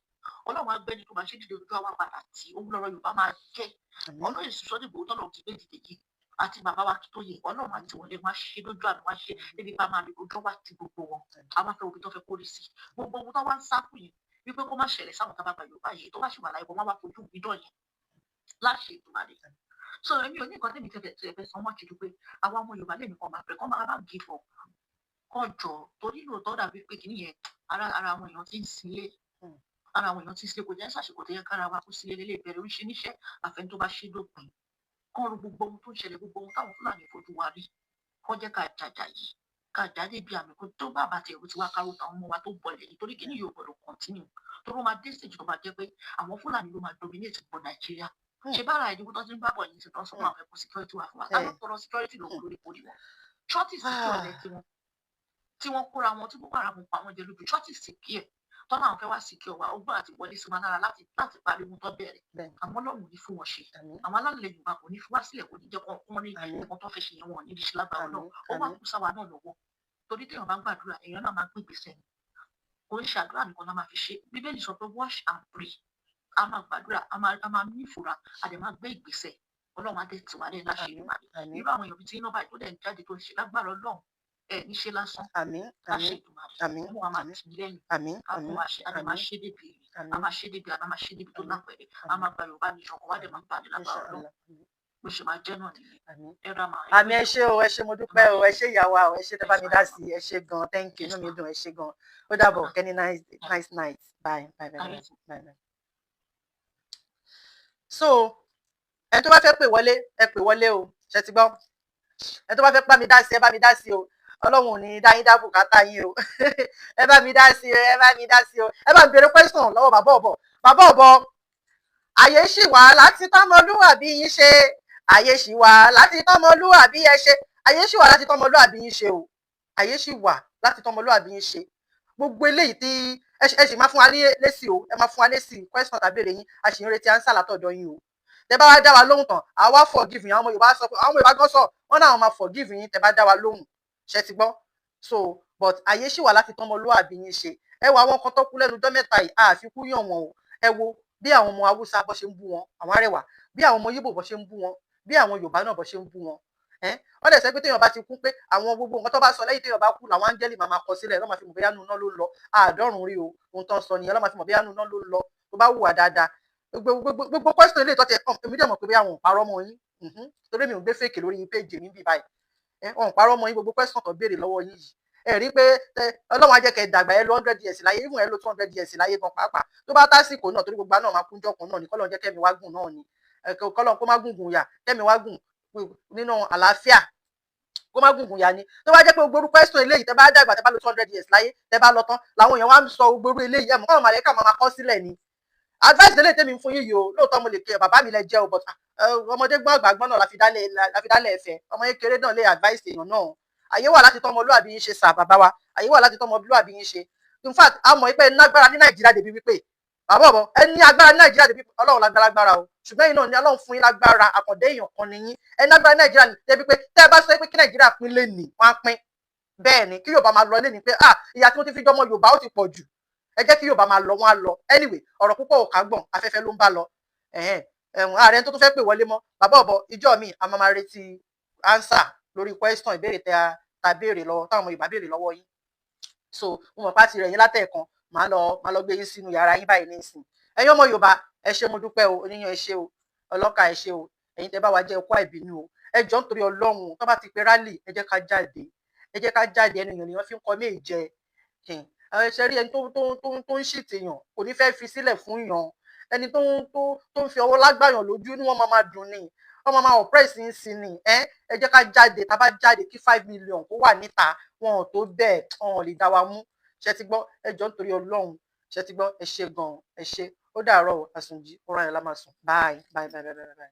Ọlọ́run agbẹ́ni tó bá ṣe dídé ojú àwa padà tí òun lọ́rọ̀ Yorùbá máa jẹ́ Ọlọ́run ìṣúṣọ́ dìbò tọ́lọ́run ti gbé dìde yìí àti bàbá wa tó yẹ Ọlọ́run àti wọn lè máa ṣe lójú àná wá ṣe níbi bá máa lè ojú wa ti gbogbo wọn àwọn afẹ́ òbí tó fẹ́ kórè sí gbogbo ohun tó wá ń sáfù yẹn wípé kó má ṣẹlẹ̀ sáwọn tábàgbà Yorùbá yìí tó bá ṣì wà láyé wọn wá fojú gbídọ̀ yẹn láṣẹ Èdùmàrè so èmi ò ní nǹkan tẹ́mi tẹ́fẹ́ san wọ́n jù pé àwọn ọmọ Yorùbá lè nìkan máa fẹ́ kọ́ máa give up kọ́ jọ torí lóòótọ́ dàbí pé kìíní yẹn ara àwọn èèyàn ti ń sílé ara àwọn èèyàn ti ń sílé kò jẹ́ ṣàṣìkò tó yẹ kára wa kó sílé lélẹ̀ ìbẹ̀rẹ̀ oríṣi níṣẹ́ àfẹn tó bá ṣe dópin kọ́ ru gbogbo ohun tó ń ṣẹlẹ̀ gbogbo ohun táwọn Fúlàní fojú wa rí kọ́ jẹ́ ká jàjà yìí ká jáde bí àmì kó tó bá bàtẹ̀ ẹ̀rù tí wá kárò táwọn ọmọ wa tó bọ̀lẹ̀ nítorí kìíní yóò gbọ́dọ̀ continue tó ló máa dé stage tó máa jẹ́ pé àwọn Fúlàní ló máa dominate gbogbo Nàìjíríà ṣe bára ìdìbò tó ti ń bábọ̀ yìí ṣe tó ń sọ fún àwọn ẹ̀kọ́ security wà fún wa táwọn tọrọ security lòun lórí poli wọn churches tí ọ̀lẹ́ tí wọ́n kóra wọn tí Boko Haram pa wọn jẹ lójú churches sì kí ẹ̀ tọ́lá àwọn fẹ́ wá secure wa ọgbọ́n àti wọlé sí wọn lára láti parí ohun tó bẹ̀rẹ̀ àwọn Ọlọ́run ní fún wọn ṣe àwọn alálẹ̀ Yorùbá kò ní fi wá sílẹ̀ kò ní jẹ́ kó wọ́n ní nǹkan tó fẹ́ ṣe yẹn wọn ní ìṣẹ́ lágbára náà ó wà kú sáwa náà lọ́wọ́ torí téèyàn bá ń gbàdúrà èèyàn náà máa gbé ìgbésẹ̀ ni kò ń ṣàdúrà nìkan náà máa fi ṣe Bíbélì sọ pé wash and pray a máa gbàdúrà a máa ní ìfura a dẹ̀ máa gbé ìgbésẹ̀ Ọlọ́run á dẹ̀ tì wá dẹ̀ láṣẹ ìdùnnú irú àwọn èèyàn bíi tí iná báyìí tó dẹ̀ ń jáde tó ń ṣe lágbára Ọlọ́run níṣẹ́ lásán láṣẹ ìdùnnú wọn máa tì lẹ́yìn a fún wa ṣe a dẹ̀ máa ṣe débi a máa ṣe débi a máa ṣe débi tó lápẹ̀rẹ̀ a máa gba Yorùbá ní ìṣọ̀kan wá dẹ̀ máa pàdé lágbára Ọlọ́run bó ṣe máa jẹ́ náà nìyẹn ẹ̀rọ máa. àmì ẹ ṣé o ẹ ṣé mo dúpẹ́ o ẹ ṣé ìyá wa o ẹ ṣé tẹ́ bá mi dá sí ẹ ṣé gan thank you inú mi dùn ẹ ṣé gan ó dàbọ̀ kẹ́ni nice night bye bye bye bye. so ẹni tó bá fẹ́ pè wọlé ẹ pè wọlé o ṣe ti gbọ́ ẹni tó bá fẹ́ bá mi dá sí ẹ bá mi dá sí o Ọlọ́run ò ní dá yín dá bùkátà yín o ẹ bá mi dá sí o ẹ bá mi dá sí o ẹ bá mi béèrè question lọ́wọ́ bàbá ọ̀bọ àyè ṣì wà láti tọ́mọlúwàbí yín ṣe àyè ṣì wà láti tọ́mọlúwàbí ẹ ṣe àyè ṣì wà láti tọ́mọlúwàbí yín ṣe o àyè ṣì wà láti tọ́mọlúwàbí yín ṣe gbogbo eléyìí tí ẹ sì máa fún wa ní lésì o ẹ máa fún wa lésì question tàbí èrè yín a sì ń retí answer látọ̀dọ̀ yín o tẹ bá wá dá wa lóhùn tán àwa forgive yín àwọn ọmọ Yorùbá sọ pé àwọn ọmọ Yorùbá gan sọ wọn náà máa forgive yín tẹ bá dá wa lóhùn ṣe ti gbọ́ so but àyè ṣì wà láti tọ́mọlúwàbí yín ṣe ẹ wo àwọn kan tó kú lẹ́nu ọjọ́ mẹ́ta yìí àfikún yàn wọn o ẹ wo bí àwọn ọmọ Haúsá bọ́ ṣe ń bú wọn àwọn Arẹwà bí àwọn ọmọ Yíbò bọ́ ṣe ń bú wọn bí àwọn Yorùbá náà bọ́ ṣe ń bú wọn wọ́n dẹ̀ sẹ́ pé téèyàn bá ti kú pé àwọn gbogbo nǹkan tó bá sọ lẹ́yìn téèyàn bá kú làwọn áńgẹ́lì máa kọ sílẹ̀ lọ́ọ́ máa fi mọ̀ bóyá nùnà ló ń lọ àádọ́rùn rí o ohun tó ń sọ nìyẹn lọ́ọ́ máa fi mọ̀ bóyá nùnà ló ń lọ tó bá hùwà dáadáa gbogbo question ilé ìtọ́tẹ̀ èmi dẹ̀ mọ̀ pé bóyá wọn ò parọ́ mọ́ yín torí mi ò gbé fèkè lórí péjì mi bí báyìí wọn ò parọ́ mọ́ yín gbogbo question tó béèrè lọ́wọ́ yín yìí ẹ rí pé Ọlọ́run á jẹ́ kẹ́ dàgbà ẹ lo 100 years láyé ìwọ̀n ẹ lo 200 years láyé gan pàápàá tó bá tásìkò náà torí gbogbo náà máa kúnjọ́ kan náà ní kọ́lọ́run jẹ́ kẹ́mi wá gùn náà ni kọ́lọ́run kó má gùngùn yà kẹ́mi wá gùn nínú àlàáfíà kó má gùngùn yà ni tó bá jẹ́ pé gbogbo question eléyìí tẹ́ bá dàgbà tẹ́ bá lo 200 years láyé tẹ́ bá lọ tán làwọn èèyàn wá ń sọ gbogbo eléyìí ẹ̀mọ́ káwọn màlẹ́kà máa kọ́ sílẹ̀ ni advice délé tèmi fún yíyí o lóòótọ́ mo lè kí bàbá mi lẹ jẹ́ o but ọmọdé gbọ́n àgbà gbọ́n náà la fi dálẹ̀ ẹ̀fẹ̀ ọmọ kékeré náà lè advice èèyàn náà àyè wà láti tọ́mọlúwàbí yín ṣe sà bàbá wa àyè wà láti tọ́mọlúwàbí yín ṣe in fact a mọ̀ pé ẹ ní agbára ní Nàìjíríà débi wípé bàbá ọ̀bọ ẹ ní agbára ní Nàìjíríà débi Ọlọ́run lágbára o ṣùgbọ́n iná ni Ọlọ́run fún yín lágbára àkàndé èèyàn kan ni yín ẹ ní agbára ní Nàìjíríà débi pé tẹ́ ẹ bá sọ pé kí Nàìjíríà pín lé nì wọ́n á pín bẹ́ẹ̀ ni kí Yorùbá máa lọ lé ní pé ìyà tí mo ti fi jọmọ Yorùbá ó ti pọ̀ jù ẹ jẹ́ kí Yorùbá máa lọ wọ́n á lọ anyway ọ̀rọ̀ púpọ̀ ò kágbọ̀n afẹ́fẹ́ ló ń bá lọ ààrẹ tó tún fẹ́ pè wọlé mọ́ bàbá ọ̀bọ ìjọ mi a máa retí answer lórí question ìbéèrè ta béèrè lọ́wọ́ táwọn ọmọ Yorùbá béèrè lọ́wọ́ yín so mo mọ̀ pàtì rẹ̀ yín látẹ̀ẹ̀kan máa lọ gbé yín sínú yàrá yín báyìí nísìn ẹ̀yin ọmọ Yorùbá ẹ ṣé mo dúpẹ́ o oníyan ẹ ṣé o ọlọ́kà ẹ ṣé o ẹ̀yin tẹ́ bá wa jẹ́ ẹkọ́ àìbínú o ẹ jọ̀ọ́ nítorí Ọlọ́run tó bá ti pe rally ẹ jẹ́ ká jáde ẹnu èèyàn ni wọ́n fi ń kọ́ méje ṣe rí ẹni tó ń ṣìtìyàn kò ní fẹ́ fi sílẹ̀ fún yàn ẹni tó ń fi ọwọ́ lágbàyàn lójú ni wọ́n máa dùn ní wọ́n máa oppress yín sí ni ẹ jẹ́ ká jáde tá a bá jáde kí 5 million kó wà níta wọn ò tó bẹ́ẹ̀ wọn ò lè dá wa mú ṣe ti gbọ́ ẹ jọ̀ọ́ nítorí Ọlọ́run ṣe ti gbọ́ ẹ ṣé gan ẹ ṣé ó dàárọ̀ àsùnjì ó rán ẹ lá máa sùn bye bye bye bye bye.